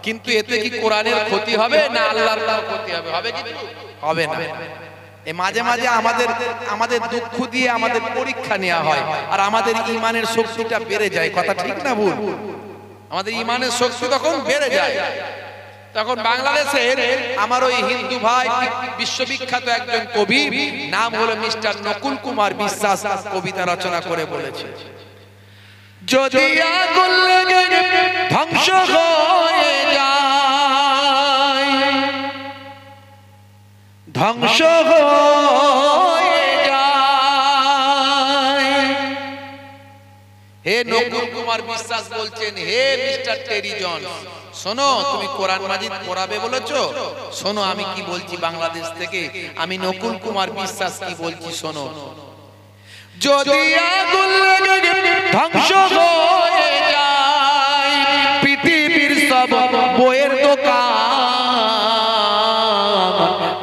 কিন্তু এতে কি কোরআনের ক্ষতি হবে না আল্লাহর ক্ষতি হবে? হবে কি? হবে না। মাঝে মাঝে আমাদের দুঃখ দিয়ে আমাদের পরীক্ষা নেওয়া হয়, আর আমাদের ঈমানের শক্তিটা বেড়ে যায়। কথা ঠিক না ভুল? আমাদের ঈমানের শক্তি তখন বেড়ে যায়। তখন বাংলাদেশের আমার ওই হিন্দু ভাই, বিশ্ববিখ্যাত একজন কবি, নাম হলো মিস্টার নকুল কুমার বিশ্বাস, কবিতা রচনা করে বলেছে, যদি আগুন লেগে ধ্বংস হয়ে যায়, ধ্বংস হয়ে যায়। হে নকুল কুমার বিশ্বাস বলছেন, হে মিস্টার টেরি জোন্স, শোনো, তুমি কোরআন মাজিদ পড়াবে বলেছো, শোনো আমি কি বলছি বাংলাদেশ থেকে, আমি নকুল কুমার বিশ্বাস কি বলছি শোনো। যদি আগুন লেগে ধ্বংস হয়ে যায় পৃথিবীর সব বইয়ের দোকান,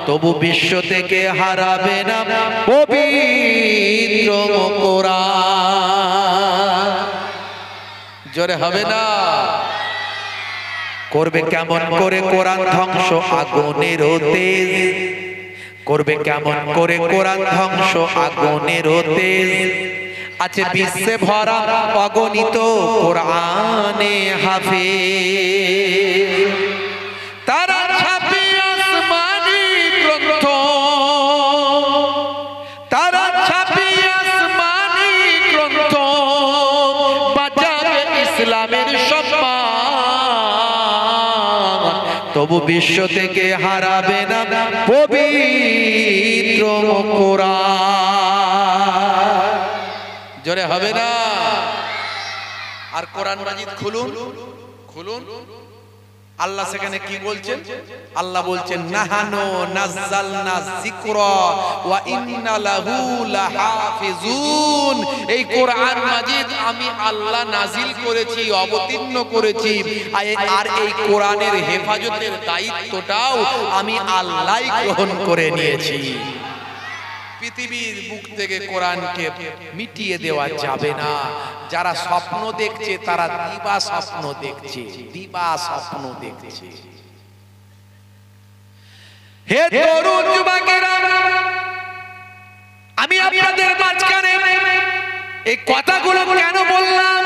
তবু বিশ্ব থেকে হারাবে না পবিত্র কোরআন। জোরে হবে না? করবে কেমন করে কোরআন ধ্বংস আগুনের তেজ, করবে কেমন করে কোরআন ধ্বংস আগুনের তেজ, আছে বিশ্বে ভরা অগণিত কোরআনে হাফেজ। তারা ছাপে আসমানি গ্রন্থ, তারা ছাপে আসমানি গ্রন্থ, বাঁচাবে ইসলামের সম্মান, তবু বিশ্ব থেকে হারাবে না পবিত্র কোরআন। জোরে হবে না? আর কোরআন মাজিদ খুলুন, আল্লাহ সেখানে কি বলছেন? আল্লাহ বলছেন, নাহানু নাযালনা যিকরা ওয়া ইন্না লাহু লাহাফিজুন। এই কোরআন মাজিদ আমি আল্লাহ নাজিল করেছি, অবতীর্ণ করেছি, আর এই কোরআনের হেফাজতের দায়িত্বটাও আমি আল্লাহই গ্রহণ করে নিয়েছি। পৃথিবীর বুক থেকে কোরআনকে মিটিয়ে দেওয়া যাবে না। যারা স্বপ্ন দেখছে তারা দিবা স্বপ্ন দেখছে, দিবা স্বপ্ন দেখছে। হে তরুণ যুবকেরা, আমি আপনাদের মাঝখানে এই কথাগুলো কেন বললাম?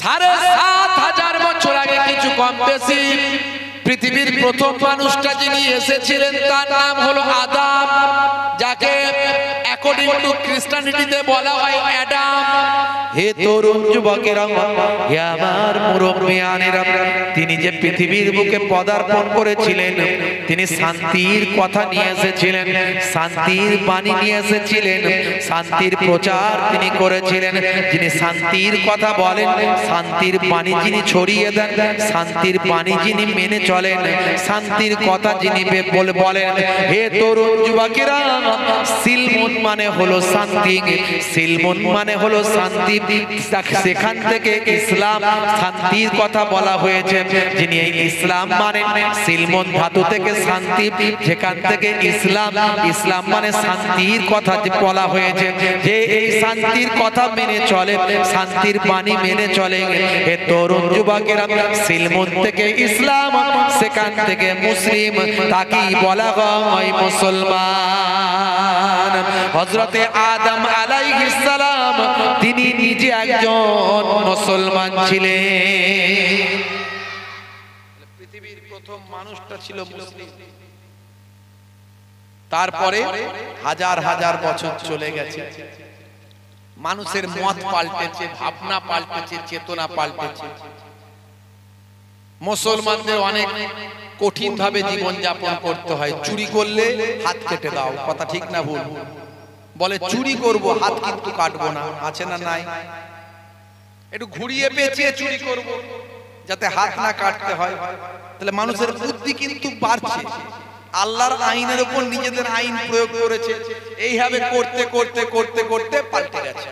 ৭,৫০০ বছর আগে কিছু কম বেশি পৃথিবীর প্রথম মানুষটা যিনি এসেছিলেন তার নাম হলো আদম, যাকে অ্যাকর্ডিং টু খ্রিস্টানিটিতে বলা হয় অ্যাডাম। হে তরুণ যুবকেরা, হে আমার মুরব্বিয়ানেরা, তিনি যে পৃথিবীর বুকে পদার্পণ করেছিলেন, তিনি শান্তির কথা নিয়ে এসেছিলেন, শান্তির বাণী নিয়ে এসেছিলেন, শান্তির প্রচার তিনি করেছিলেন। যিনি শান্তির কথা বলেন, শান্তির বাণী যিনি ছড়িয়ে দেন, শান্তির বাণী যিনি মেনে চলেন, শান্তির কথা যিনি বলেন, হে তরুণ যুবকেরা, সিলমুন মানে হলো শান্তি, সিলমুন মানে হলো শান্তি। সেখান থেকে ইসলাম শান্তির কথা বলা হয়েছে। যিনি এই ইসলাম মানে সিলমুন ধাতু থেকে শান্তি, যেখান থেকে ইসলাম, ইসলাম মানে শান্তির কথা বলা হয়েছে। যে এই শান্তির কথা মেনে চলে, শান্তির বাণী মেনে চলে, এ তরুণ যুবকেরা সিলমুন থেকে ইসলাম, সেখান থেকে মুসলিম, তাকেই বলা হয় মুসলমান। হযরতে আদম আলাইহিস সালাম তিনি নিজে একজন মুসলমান ছিলেন। পৃথিবীর প্রথম মানুষটা ছিল মুসলিম। তারপরে হাজার হাজার বছর চলে গেছে, মানুষের মত পাল্টেছে, ভাবনা পাল্টেছে, চেতনা পাল্টেছে। মুসলমানদের অনেক কঠিন ভাবে জীবন যাপন করতে হয়। চুরি করলে হাত কেটে দাও, কথা ঠিক না ভুল? বলে চুরি করব, হাত কিন্তু কাটবো না, আছে না নাই? একটু ঘুরিয়ে পেঁচিয়ে চুরি করব যাতে হাত না কাটতে হয়। তাহলে মানুষের বুদ্ধি কিন্তু বাড়ছে, আল্লাহর আইনের উপর নিজেদের আইন প্রয়োগ করেছে। এইভাবে করতে করতে করতে করতে পাল্টে গেছে।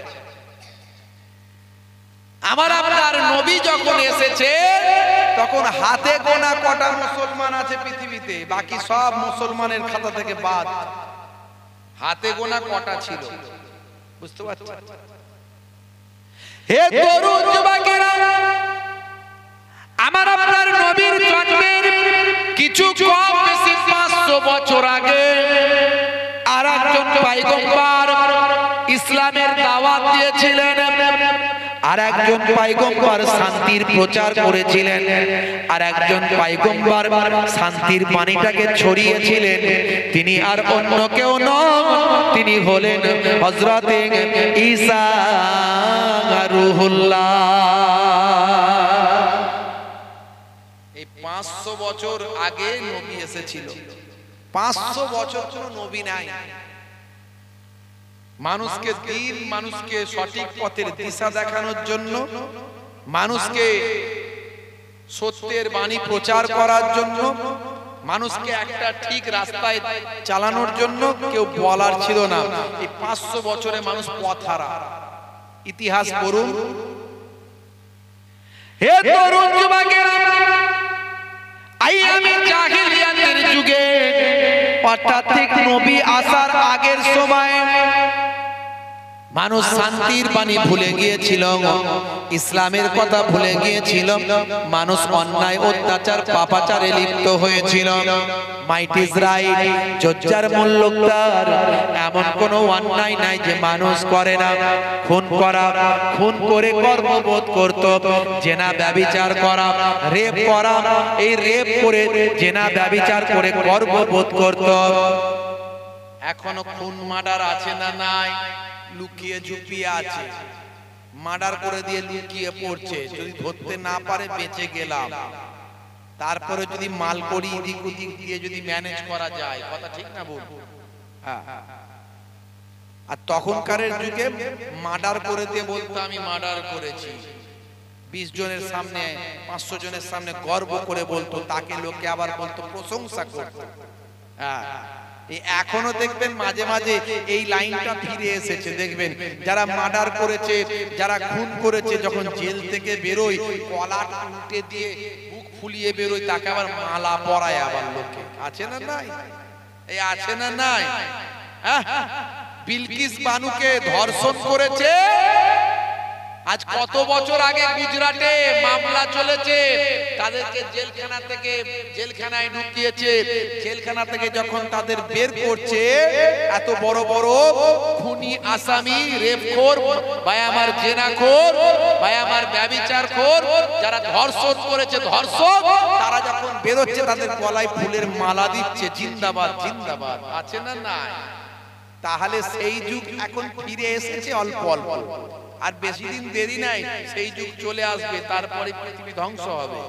আমার আপনার নবী যখন এসেছে তখন হাতে গোনা কটা মুসলমান আছে পৃথিবীতে, বাকি সব মুসলমানের খাতা থেকে বাদ। হাতে গোনা কটা ছিল, বুঝতে পারছেন? হে তরুণ যুবকেরা, আমার আপনার নবীর জন্মের কিছু কম বেশি 500 বছর আগে আরেকজন পয়গম্বর ইসলামের দাওয়াত দিয়েছিলেন। আর একজন পয়গম্বর শান্তির প্রচার করেছিলেন। আর একজন পয়গম্বর শান্তির বাণীটাকে ছড়িয়েছিলেন। তিনি আর অন্য কেউ নন, তিনি হলেন হযরতে ঈসা রূহুল্লাহ। এই 500 বছর আগে নবী এসেছিল। 500 বছর কোনো নবী নাই। মানুষকে দিন, মানুষকে সঠিক পথের দিশা দেখানোর জন্য, মানুষকে সত্যের বাণী প্রচার করার জন্য, মানুষকে একটা ঠিক রাস্তায় চালানোর জন্য কেউ বলার ছিল না। এই 500 বছরে মানুষ পথহারা। ইতিহাস পড়ুন। হে তরুণ যুবকেরা, আইয়ামে জাহিলিয়াতের যুগে, অর্থাৎ ঠিক নবী আসার আগের সময় মানুষ শান্তির বাণী ভুলে গিয়েছিল, ইসলামের কথা ভুলে গিয়েছিল। মানুষ অন্যায়, অত্যাচার, পাপাচারে লিপ্ত হয়েছিল। মাইট ইজ রাইট, জজ্জার মুল্লুকদার, এমন কোনো অন্যায় নাই যে মানুষ করে না। খুন করা, খুন করে গর্ববোধ করত। জেনা ব্যভিচার করা, রেপ করা, এই রেপ করে জেনা ব্যভিচার করে গর্ববোধ করত। এখনো খুন মার্ডার আছে না নাই? লুকিয়ে ঝুপিয়ে আছে, মার্ডার করে দিয়ে লুকিয়ে পড়ছে। যদি ধরতে না পারে বেঁচে গেলাম, তারপরে যদি মাল করি এদিক ওদিক দিয়ে যদি ম্যানেজ করা যায়, কথা ঠিক না বল? হ্যাঁ। আর তখনকারের যুগে মার্ডার করে দিয়ে বলতো আমি মার্ডার করেছি। 20 জনের সামনে, 500 জনের সামনে গর্ব করে বলতো, তাকে লোকে আবার বলতো, প্রশংসা করতো। হ্যাঁ, এখনো দেখবেন মাঝে মাঝে এই লাইনটা ফিরে এসেছে। দেখবেন যারা মার্ডার করেছে, যারা খুন করেছে, যখন জেল থেকে বেরোয় কলাটা উল্টে দিয়ে বুক ফুলিয়ে বেরোয়, তাকে আবার মালা পরায় আবার লোকে। আছে না নাই? এই আছে না নাই? হ্যাঁ, বিলকিস বানুকে ধর্ষণ করেছে। আজ কত বছর আগে গুজরাটে মামলা চলেছে, তাদেরকে জেলখানা থেকে জেলখানায় ঢুকিয়েছে। জেলখানা থেকে যখন তাদের বের করছে, এত বড় বড় খুনি আসামি, রেপখোর, ভাই আমার জেনাখোর, ভাই আমার ব্যভিচারখোর, যারা ধর্ষণ করেছে ধর্ষক, তারা যখন বেরোচ্ছে তাদের গলায় ফুলের মালা দিচ্ছে, জিন্দাবাদ জিন্দাবাদ। আছে না নাই? তাহলে সেই যুগ এখন ফিরে এসেছে অল্প অল্প। আর বেশি দিন দেরি নাই, সেই যুগ চলে আসবে, তারপরে পৃথিবী ধ্বংস হবে।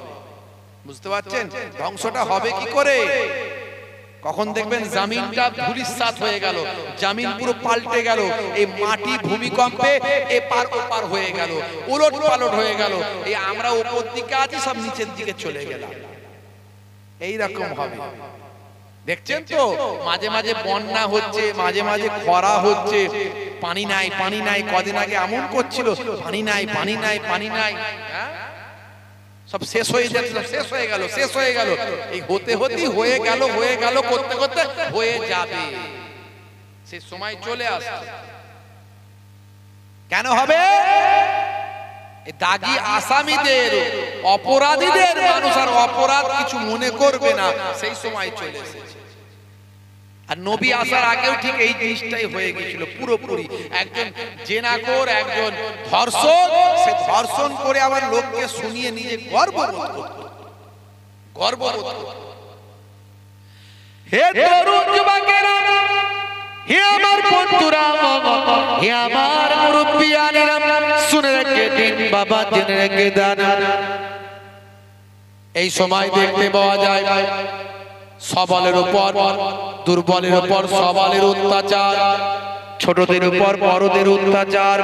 বুঝতে পারছেন? ধ্বংসটা হবে কি করে? কখন দেখবেন জমিনটা ধূলিসাৎ হয়ে গেল, জমিন পুরো পাল্টে গেল, এই মাটি ভূমিকম্পে এপার ওপার হয়ে গেল, উলট পালট হয়ে গেল। এই আমরা উপর দিকে আছি, সব নিচের দিকে চলে গেলাম। এই রকম হবে। দেখছেন তো মাঝে মাঝে বন্যা হচ্ছে, মাঝে মাঝে খরা হচ্ছে, পানি নাই পানি নাই। কদিন আগে এমন করছিল পানি নাই পানি নাই পানি নাই, সব শেষ হয়ে যাচ্ছিল, শেষ হয়ে গেল শেষ হয়ে গেল। এই হতে হতে হয়ে গেল করতে করতে হয়ে যাবে, সে সময় চলে আসছে। কেন হবে? এই দাগি আসামিদের, অপরাধীদের মানুষ আর অপরাধ কিছু মনে করবে না, সেই সময় চলে এসেছে। আর নবী আসার আগেও ঠিক এই জিনিসটাই হয়ে গিয়েছিল পুরোপুরি। একজন জেনাকর, একজন ধর্ষক, সে ধর্ষণ করে আবার লোককে শুনিয়ে নিজে গর্ববোধ করত, গর্ববোধ করত। হে তরুণ যুবকেরা, হে আমার বন্ধুরা, হে আমার মুরব্বিয়ানেরা, শুনে রেখে দিন বাবা, জেনে রেখে দেন। এই সময় দেখতে পাওয়া যায় সবলের উপর দুর্বলের উপর সবলের অত্যাচার, ছোটদের উপর বড়দের অত্যাচার,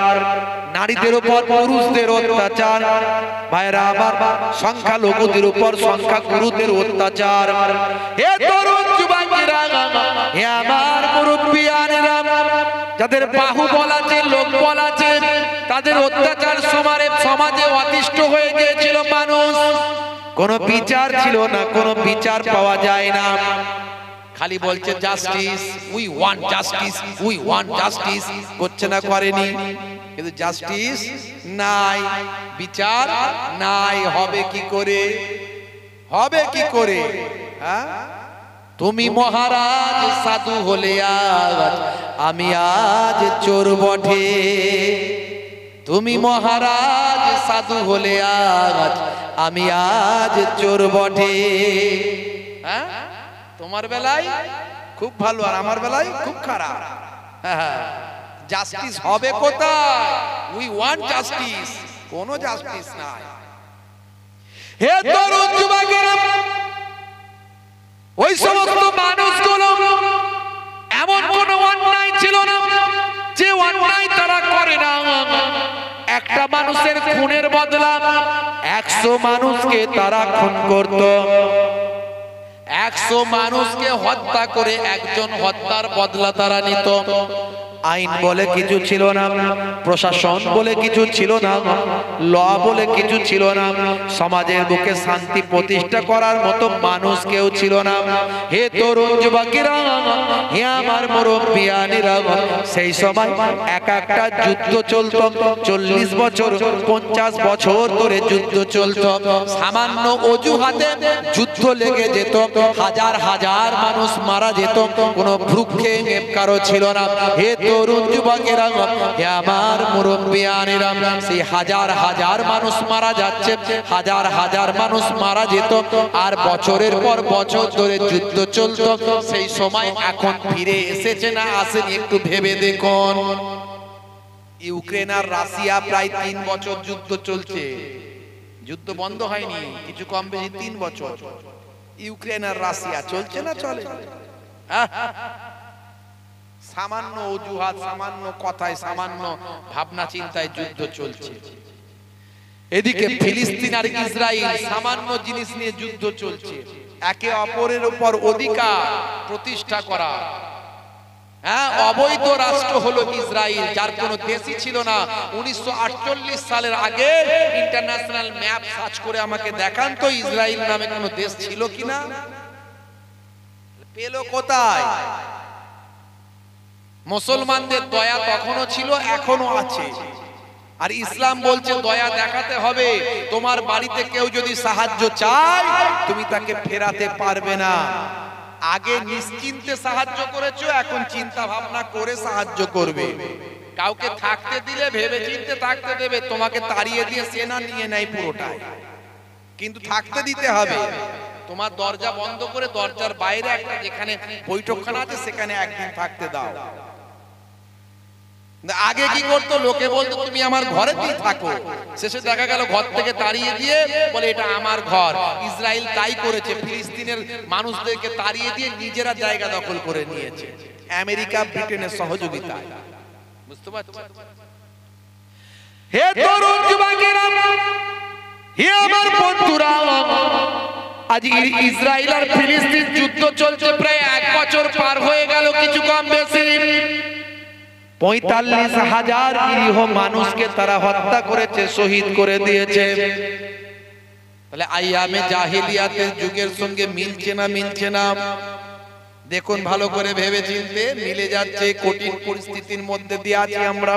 নারীদের উপর পুরুষদের অত্যাচার, ভাইরা আমার সংখ্যালঘুদের উপর সংখ্যাগুরুদের অত্যাচার। হে তরুণ যুবকেরা, হে আমার মুরব্বিয়ানেরা, যাদের বাহুবল আছে, লোকবল আছে, তাদের অত্যাচার সমাজে অতিষ্ঠ হয়ে গিয়েছিল মানুষ। কোনো বিচার ছিল না, কোনো বিচার পাওয়া যায় না। খালি বলছে justice, we want justice, we want justice, করছে না, করেনি, কিন্তু জাস্টিস নাই, বিচার নাই। হবে কি করে? হবে কি করে? হ্যাঁ, তুমি মহারাজ সাধু হলে আজ আমি আজ চোর বটে। তুমি মহারাজ সাধু হলে আজ আমি আজ চোর বটে। হ্যাঁ, তোমার বেলায় খুব ভালো আর আমার বেলায় খুব খারাপ। জাস্টিস হবে কোথায়? উই ওয়ান্ট জাস্টিস, কোনো জাস্টিস নাই। হে তরুণ যুবকেরা, ওই সমস্ত মানুষগুলো এমন কোন অন্যায় ছিল না যে অন্যায় তারা করে না। একটা মানুষের খুনের বদলা 100 মানুষকে তারা খুন করত। 100 মানুষকে হত্যা করে একজন হত্যার বদলা তারা নিত। আইন বলে কিছু ছিল না, প্রশাসন বলে কিছু ছিল না, ল বলে কিছু ছিল না, সমাজের বুকে শান্তি প্রতিষ্ঠা করার মতো মানুষ কেউ ছিল না। হে তরুণ যুবকেরা, হে আমার মুরব্বিয়ানেরা, সেই সময় একটা যুদ্ধ চলতো। 40 বছর 50 বছর ধরে যুদ্ধ চলতো। সামান্য অজুহাতে যুদ্ধ লেগে যেত, হাজার হাজার মানুষ মারা যেত, কোনো ভ্রুক্ষেপ কারো ছিল না। হে তরুণ যুবকেরা, হে আমার মুরব্বিয়ানেরা, সেই হাজার হাজার মানুষ মারা যাচ্ছে, হাজার হাজার মানুষ মারা যেত, আর বছরের পর বছর ধরে যুদ্ধ চলতো। সেই সময় এখন ফিরে এসেছে না আসেনি একটু ভেবে দেখুন। ইউক্রেন আর রাশিয়া প্রায় 3 বছর যুদ্ধ চলছে, যুদ্ধ বন্ধ হয়নি, কিছু কম বেশি 3 বছর। ইউক্রেন আর রাশিয়া চলছে না চলে? সামান্য অজুহাত, সামান্য কথায়, সামান্য ভাবনা চিন্তায় যুদ্ধ চলছে। এদিকে ফিলিস্তিন আর ইসরায়েল সামান্য জিনিস নিয়ে যুদ্ধ চলছে, একে অপরের উপর অধিকার প্রতিষ্ঠা করা। হ্যাঁ, অবৈধ রাষ্ট্র হলো ইসরায়েল, যার কোনো দেশই ছিল না। 1948 সালের আগে ইন্টারন্যাশনাল ম্যাপ সার্চ করে আমাকে দেখান তো ইসরায়েল নামে কোনো দেশ ছিল কিনা। পেল কোথায়? মুসলমানদের দয়া তখনও ছিল, এখনো আছে। আর ইসলাম বলছে দয়া দেখাতে হবে। তোমার বাড়িতে কেউ যদি সাহায্য চায়, তুমি তাকে ফেরাতে পারবে না। আগে নিশ্চিন্তে সাহায্য করেছো, এখন চিন্তা ভাবনা করে সাহায্য করবে। কাউকে থাকতে দিলে ভেবে চিন্তে থাকতে দেবে, তোমাকে তাড়িয়ে দিয়ে সেনা নিয়ে নেয় পুরোটাই, কিন্তু থাকতে দিতে হবে। তোমার দরজা বন্ধ করে দরজার বাইরে একটা যেখানে বৈঠকখানা আছে সেখানে একদিন থাকতে দাও। আগে কি করতো? লোকে বলতো তুমি আমার ঘরেতেই থাকো, শেষে দেখা গেল ঘর থেকে তাড়িয়ে দিয়ে বলে এটা আমার ঘর। ইসরায়েল তাই করেছে, ফিলিস্তিনের মানুষদেরকে তাড়িয়ে দিয়ে নিজেরা জায়গা দখল করে নিয়েছে, আমেরিকা ব্রিটেনের সহযোগিতায়। বুঝতে পারছো? হে তরুণ যুবকেরা, হে আমার বন্ধুরা, আজ ইসরায়েল আর ফিলিস্তিন যুদ্ধ চলছে, প্রায় 1 বছর পার হয়ে গেল, কিছু কম বেশি 45,000 নিরীহ মানুষকে তারা হত্যা করেছে, শহীদ করে দিয়েছে। তাহলে আইয়ামে জাহিলিয়াতের যুগের সঙ্গে মিলছে না? মিলছে না? দেখুন ভালো করে ভেবে চিন্তে, মিলে যাচ্ছে। কঠিন পরিস্থিতির মধ্যে দিয়ে আছি আমরা।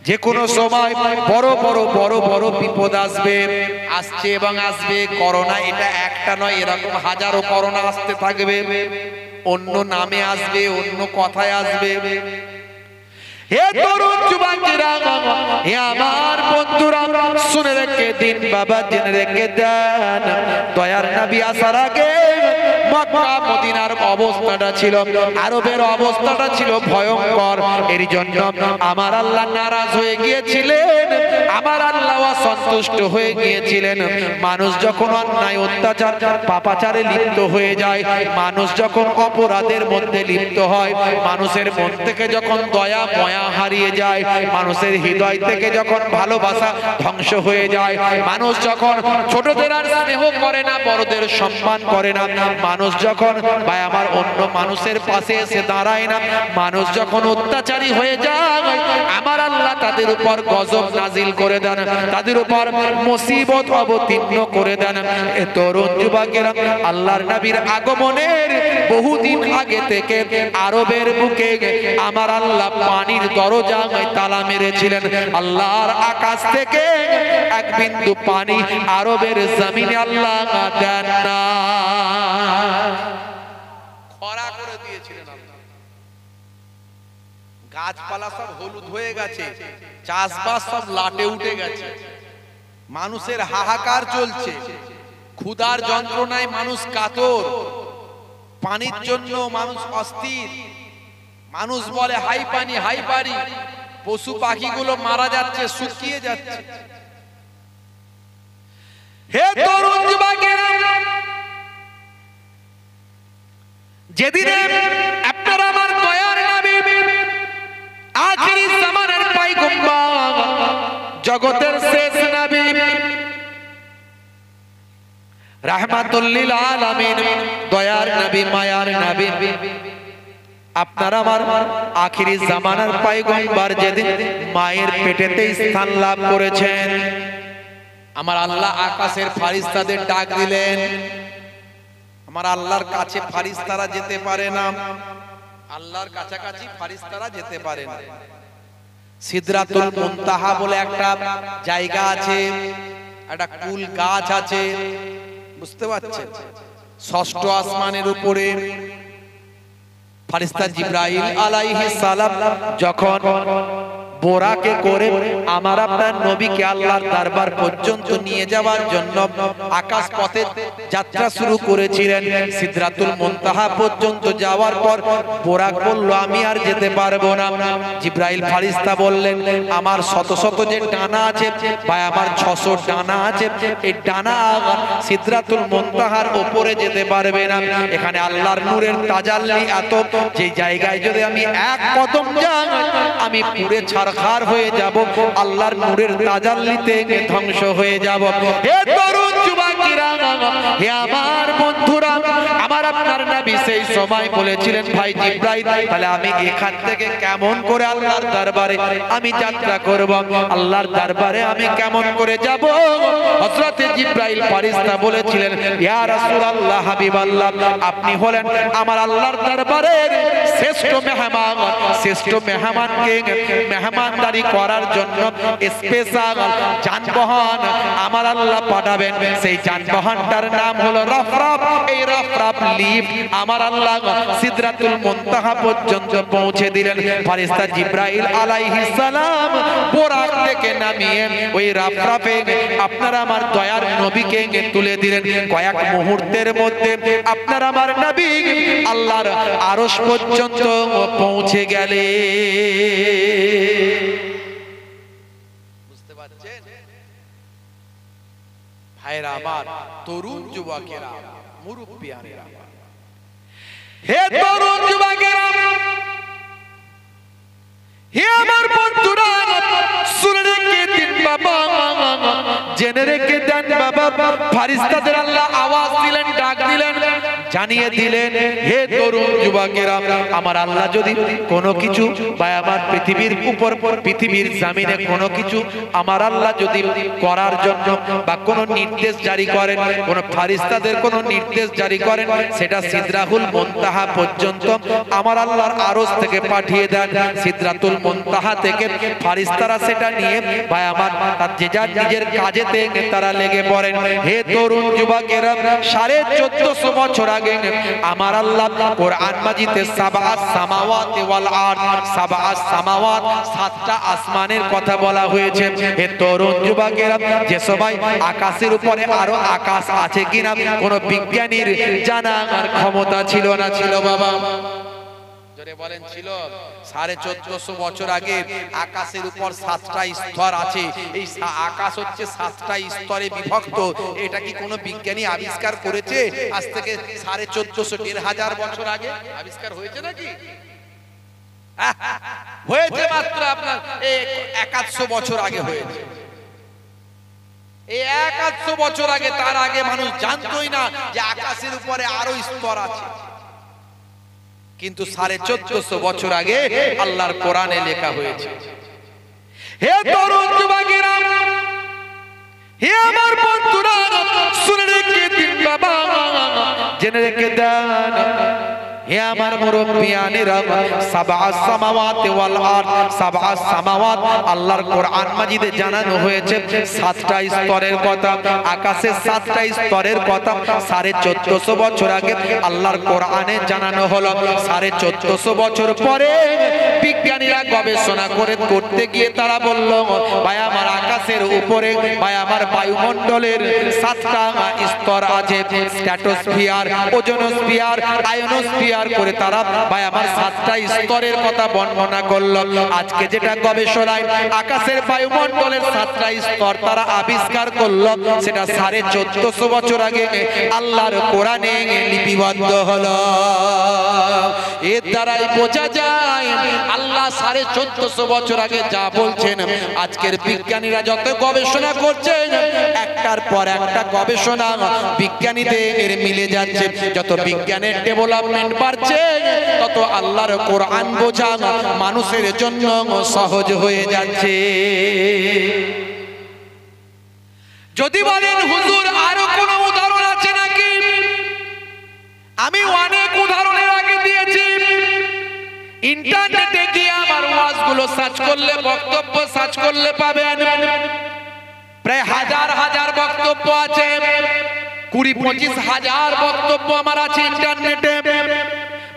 যে কোনো সময় বড় বড় বড় বড় বিপদ আসবে, আসছে এবং আসবে। করোনা এটা একটা নয়, এরকম হাজারো করোনা আসতে থাকবে, অন্য নামে আসবে, অন্য কথায় আসবে। হে তরুণ যুবকেরা, হে আমার বন্ধুরা, শুনে রেখে দিন বাবা, জেনে রেখে দেন, দয়ার নবী আসার আগে মক্কা মদিনার অবস্থাটা ছিল, আরবের অবস্থাটা ছিল ভয়ঙ্কর। এর জন্য আমার আল্লাহ নারাজ হয়ে গিয়েছিলেন, আমার আল্লাহ অসন্তুষ্ট হয়ে গিয়েছিলেন। মানুষ যখন অন্যায় অত্যাচার পাপাচারে লিপ্ত হয়ে যায়, মানুষ যখন অপরাধের মধ্যে লিপ্ত হয়, মানুষের মন থেকে যখন দয়া ময়া হারিয়ে যায়, মানুষের হৃদয় থেকে যখন ভালোবাসা ধ্বংস হয়ে যায়, মানুষ যখন ছোটদের আর স্নেহ করে না, বড়দের সম্মান করে না, মানুষ যখন ভাই আমার অন্য মানুষের পাশে এসে দাঁড়ায় না, মানুষ যখন অত্যাচারী হয়ে যায়, আমার আল্লাহ তাদের উপর গজব নাজিল করে দেন, তাদের উপর মুসিবত অবতীর্ণ করে দেন। এ তরুণ যুবকেরা, আল্লাহর নবীর আগমনের বহুদিন আগে থেকে আরবের বুকে আমার আল্লাহ পানির দরজায় তালা মেরেছিলেন। আল্লাহর আকাশ থেকে এক বিন্দু পানি আরবের জমিনে আল্লাহ দেন না, খরা করে দিয়েছিলেন। গাছপালা সব হলুদ হয়ে গেছে, চাষবাস সব লাটে উঠে গেছে, মানুষের হাহাকার চলছে, ক্ষুধার যন্ত্রণায় মানুষ কাতর, পানির জন্য মানুষ অস্থির, মানুষ বলে হাই পানি হাই পানি, পশু পাখিগুলো মারা যাচ্ছে, শুকিয়ে যাচ্ছে। হে তরুণ যুবকেরা, যেদিনে আপনারা আমার দয়ার নবী আখিরি জামানার পয়গম্বর, জগতের শেষ নবী, রাহমাতুল লিল আলামিন, দয়ার নবী, মায়ার নবী, আপনারা আমার আখিরি জামানার পয়গম্বর যেদিন মায়ের পেটেতে স্থান লাভ করেছেন, আমার আল্লাহ আকাশের ফারিস্তাদের ডাক দিলেন। আমার আল্লাহর কাছে ফারিস্তারা যেতে পারে না, আল্লাহর কাছাকাছি ফারিস্তারা যেতে পারে না। সিদরাতুল মুনতাহা বলে একটা জায়গা আছে, একটা কুল গাছ আছে, বুঝতে পারছেন? ষষ্ঠ আসমানের উপরে ফারিস্তা জিবরাইল আলাইহিস সালাম যখন বোরাকে করে আমার আপনার নবীকে আল্লাহর দরবার পর্যন্ত নিয়ে যাওয়ার জন্য আকাশ পথে যাত্রা শুরু করেছিলেন, সিদরাতুল মুনতাহা পর্যন্ত যাওয়ার পর বোরাক বলল আমি আর যেতে পারবো না। জিবরাইল ফারিস্তা বললেন আমার শত শত যে ডানা আছে বা আমার 600 ডানা আছে, এই ডানা সিদরাতুল মুনতাহার উপরে যেতে পারবে না। এখানে আল্লাহর নূরের তাজাল্লি এত, যে জায়গায় যদি আমি এক কদম যাই আমি পুরে ছারখার হয়ে যাব, আল্লাহর নূরের তাজাল্লিতে ধ্বংস হয়ে যাব। হে তরুণ যুবকেরা, হে আমার বন্ধুরা, আমার আপনার নবী সেই সময় বলেছিলেন ভাই জিবরাইল, তাহলে আমি এখান থেকে কেমন করে আল্লাহর দরবারে আমি যাত্রা করব, আল্লাহর দরবারে আমি কেমন করে যাব? হযরত জিবরাইল ফেরেশতা বলেছিলেন ইয়া রাসূলুল্লাহ, হাবিবাল্লাহ, আপনি হলেন আমার আল্লাহর দরবারের শ্রেষ্ঠ মেহমান। শ্রেষ্ঠ মেহমানকে মেহমানদারি করার জন্য স্পেশাল যানবাহন আমার আল্লাহ পাঠাবেন। সেই যানবাহনটার নাম হলো রাফরাফ। এই রাফরাফ লিফট আমার আল্লাহ সিদরাতুল মুনতাহা পর্যন্ত পৌঁছে দিলেন। ফেরেশতা জিবরাইল আলাইহিস সালাম বোরাক থেকে নামিয়ে ওই রাফরাফে আপনারা আমার দয়ার নবীকে তুলে দিলেন। কয়েক মুহূর্তের মধ্যে আপনারা আমার নবী আল্লাহর আরশ পর্যন্ত পৌঁছে গেলে। বুঝতে পারছেন ভাইরা আমার, তরুণ যুবকেরা, মুরব্বিয়ানেরা, হে তরুণ যুবকেরা, হে আমার বন্ধুরা, শুনে রেখে দিন বাবা, জেনে রেখে দেন বাবা, ফারিস্তাদের আল্লাহ আওয়াজ দিলেন, ডাক দিলেন, জানিয়ে দিলেন, হে তরুণ যুবকেরা, আমার আল্লাহ যদি কোনো কিছু বা আমার পৃথিবীর উপর পৃথিবীর জমিনে কোনো কিছু আমার আল্লাহ যদি করার জন্য বা কোনো নির্দেশ জারি করেন, কোন ফারিস্তাদের কোনো নির্দেশ জারি করেন, সেটা সিদরাতুল মুনতাহা পর্যন্ত আমার আল্লাহর আরশ থেকে পাঠিয়ে দেন। সিদরাতুল মুনতাহা থেকে ফারিস্তারা সেটা নিয়ে ভাই আমার যে যার নিজের কাজেতে তারা লেগে পড়েন। হে তরুণ যুবকেরা, 1450 বছর আগে আমার আল্লাহ কোরআন মাজিদে সাবআস সামাওয়াত ওয়াল আরদ, সাবআস সামাওয়াত, 7টা আসমানের কথা বলা হয়েছে। হে তরুণ যুবকেরা, যে সবাই আকাশের উপরে আরো আকাশ আছে কিনা কোন বিজ্ঞানীর জানার ক্ষমতা ছিল না? ছিল বাবা, জোরে বলেন ছিল। 1450 বছর আগে আকাশের উপর 7টা স্তর আছে। এই আকাশ হচ্ছে 7টা স্তরে বিভক্ত। এটা কি কোনো বিজ্ঞানী আবিষ্কার করেছে? আজ থেকে 1450 বছর আগে আবিষ্কার হয়েছে নাকি? হয়েছে মাত্র আপনার 100 বছর আগে হয়েছে। এই 100 বছর আগে, তার আগে মানুষ জানতোই না যে আকাশের উপরে আরো স্তর আছে। কিন্তু 1450 বছর আগে আল্লাহর কোরআনে লেখা হয়েছে। হে তরুণ যুবকেরা, হে আমার বন্ধুরা, শুনে রেখে দিন বাবা, জেনে রেখে দেন, হে আমার মুরব্বিয়ানেরা, সাবআস সামাওয়াত ওয়াল আরদ, সাবআস সামাওয়াত আল্লাহর কোরআন মাজিদে জানানো হয়েছে 7টা স্তরের কথা। আকাশের 7টা স্তরের কথা 1450 বছর আগে আল্লাহর কোরআনে জানানো হলো। 1450 বছর পরে বিজ্ঞানীরা গবেষণা করতে গিয়ে তারা বলল, ভাই আমার আকাশের উপরে, ভাই আমার বায়ুমণ্ডলের 7টা স্তর আছে। স্ট্র্যাটোস্ফিয়ার, ওজোনোস্ফিয়ার, আয়োনোস্ফিয়ার করে তারা ভাই আমার 7টা স্তরের কথা বর্ণনা করল। আজকে যেটা গবেষণায় আকাশের বায়ুমণ্ডলের 7টা স্তর তারা আবিষ্কার করল, সেটা 1450 বছর আগে আল্লাহর কোরআনে লিপিবদ্ধ হলো। এর দ্বারাই বোঝা যায় আল্লাহ 1450 বছর আগে যা বলছেন, আজকের বিজ্ঞানীরা যত গবেষণা করছেন, একটার পর একটা গবেষণা বিজ্ঞানীদের মিলে যাচ্ছে। যত বিজ্ঞানের ডেভেলপমেন্ট বাড়ছে, তত আল্লাহর কোরআন বোঝা মানুষের জন্য সহজ হয়ে যাচ্ছে। যদি বলেন হুজুর আরো কোন উদাহরণ আছে নাকি, আমি অনেক উদাহরণের আগে দিয়েছি। ইন্টারনেটে গিয়ে আমার ওয়াজগুলো সার্চ করলে, বক্তব্য সার্চ করলে পাবেন। প্রায় হাজার হাজার বক্তব্য আছে, 20-25 হাজার বক্তব্য আমার আছে ইন্টারনেটে।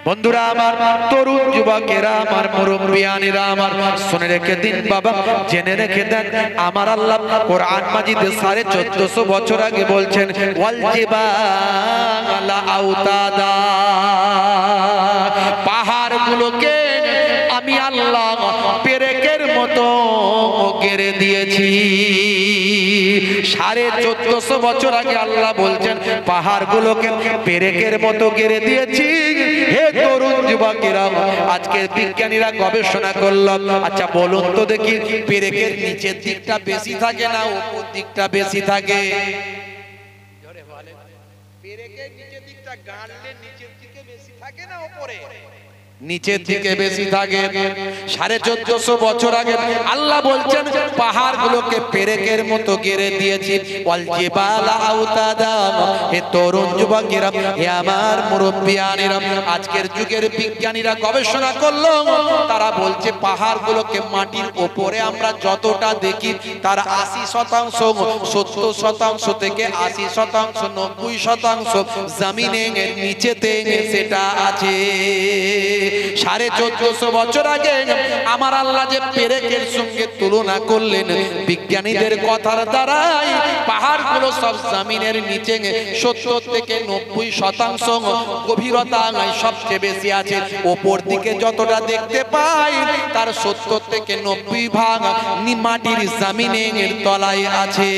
বন্ধুরা আমার, তরুণ যুবকেরা আমার, মুরব্বিয়ানেরা আমার, শুনে রেখে দিন বাবা, জেনে রেখে দেন, আমার আল্লাহ কোরআন মাজিদে 1450 বছর আগে বলছেন, ওয়াল জিবালা আওতাদা, পাহাড়গুলোকে আমি আল্লাহ পেরেকের মতো গেড়ে দিয়েছি। 1450 বছর আগে আল্লাহ বলছেন পাহাড়গুলোকে পেরেকের মতো গেড়ে দিয়েছি। হে তরুণ যুবকেরা, আজকে বিজ্ঞানীরা গবেষণা করল, আচ্ছা বলুন তো দেখি, পেরেকের নিচের দিকটা বেশি থাকে না উপর দিকটা বেশি থাকে? পেরেকের নিচের দিকটা গাড়লে নিচের দিকে বেশি থাকে না উপরে? নিচের দিকে বেশি থাকে। 1450 বছর আগে আল্লাহ বলছেন পাহাড়গুলোকে পেরেকের মতো গেড়ে দিয়েছি। ওয়াল জিবালা আওতাদা, হে তরুণ যুবকেরা, হে আমার মুরব্বিয়ানেরা, আজকের যুগের বিজ্ঞানীরা গবেষণা করলো, তারা বলছে পাহাড়গুলোকে মাটির উপরে আমরা যতটা দেখি তার 80%, 70% থেকে 80%, 90% জমিনের নিচেতে সেটা আছে। 1450 বছর আগে আমার আল্লাহ যে পেরেকের সঙ্গে তুলনা করলেন, বিজ্ঞানীদের কথার দ্বারাই পাহাড়গুলো সব জমিনের নিচে 70 থেকে 90% গভীরতা সবচেয়ে বেশি আছে। উপর দিকে যতটা দেখতে পাই তার 70 থেকে 90% মাটির জমিনের তলায় আছে।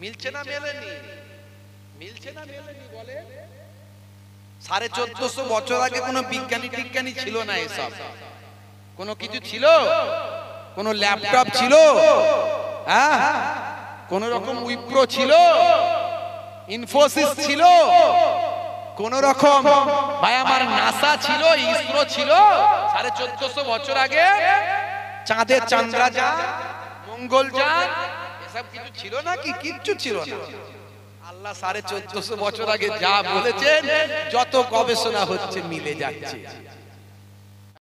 মিলছে না মেলেনি? মিলছে না মেলেনি বলে? 1450 বছর আগে কোনো বিজ্ঞানী ছিল না, এসব কোনো কিছু ছিল? কোনো ল্যাপটপ ছিল? হ্যাঁ, কোন রকম উইপ্রো ছিল, ইনফোসিস ছিল, কোন রকম ভাই আমার নাসা ছিল, ইসরো ছিল। 1450 বছর আগে চাঁদে চন্দ্রযান, মঙ্গলযান এসব কিছু ছিল নাকি? কিচ্ছু ছিল না। আল্লাহ 1450 বছর আগে যা বলেছেন, যত গবেষণা হচ্ছে মিলে যাচ্ছে।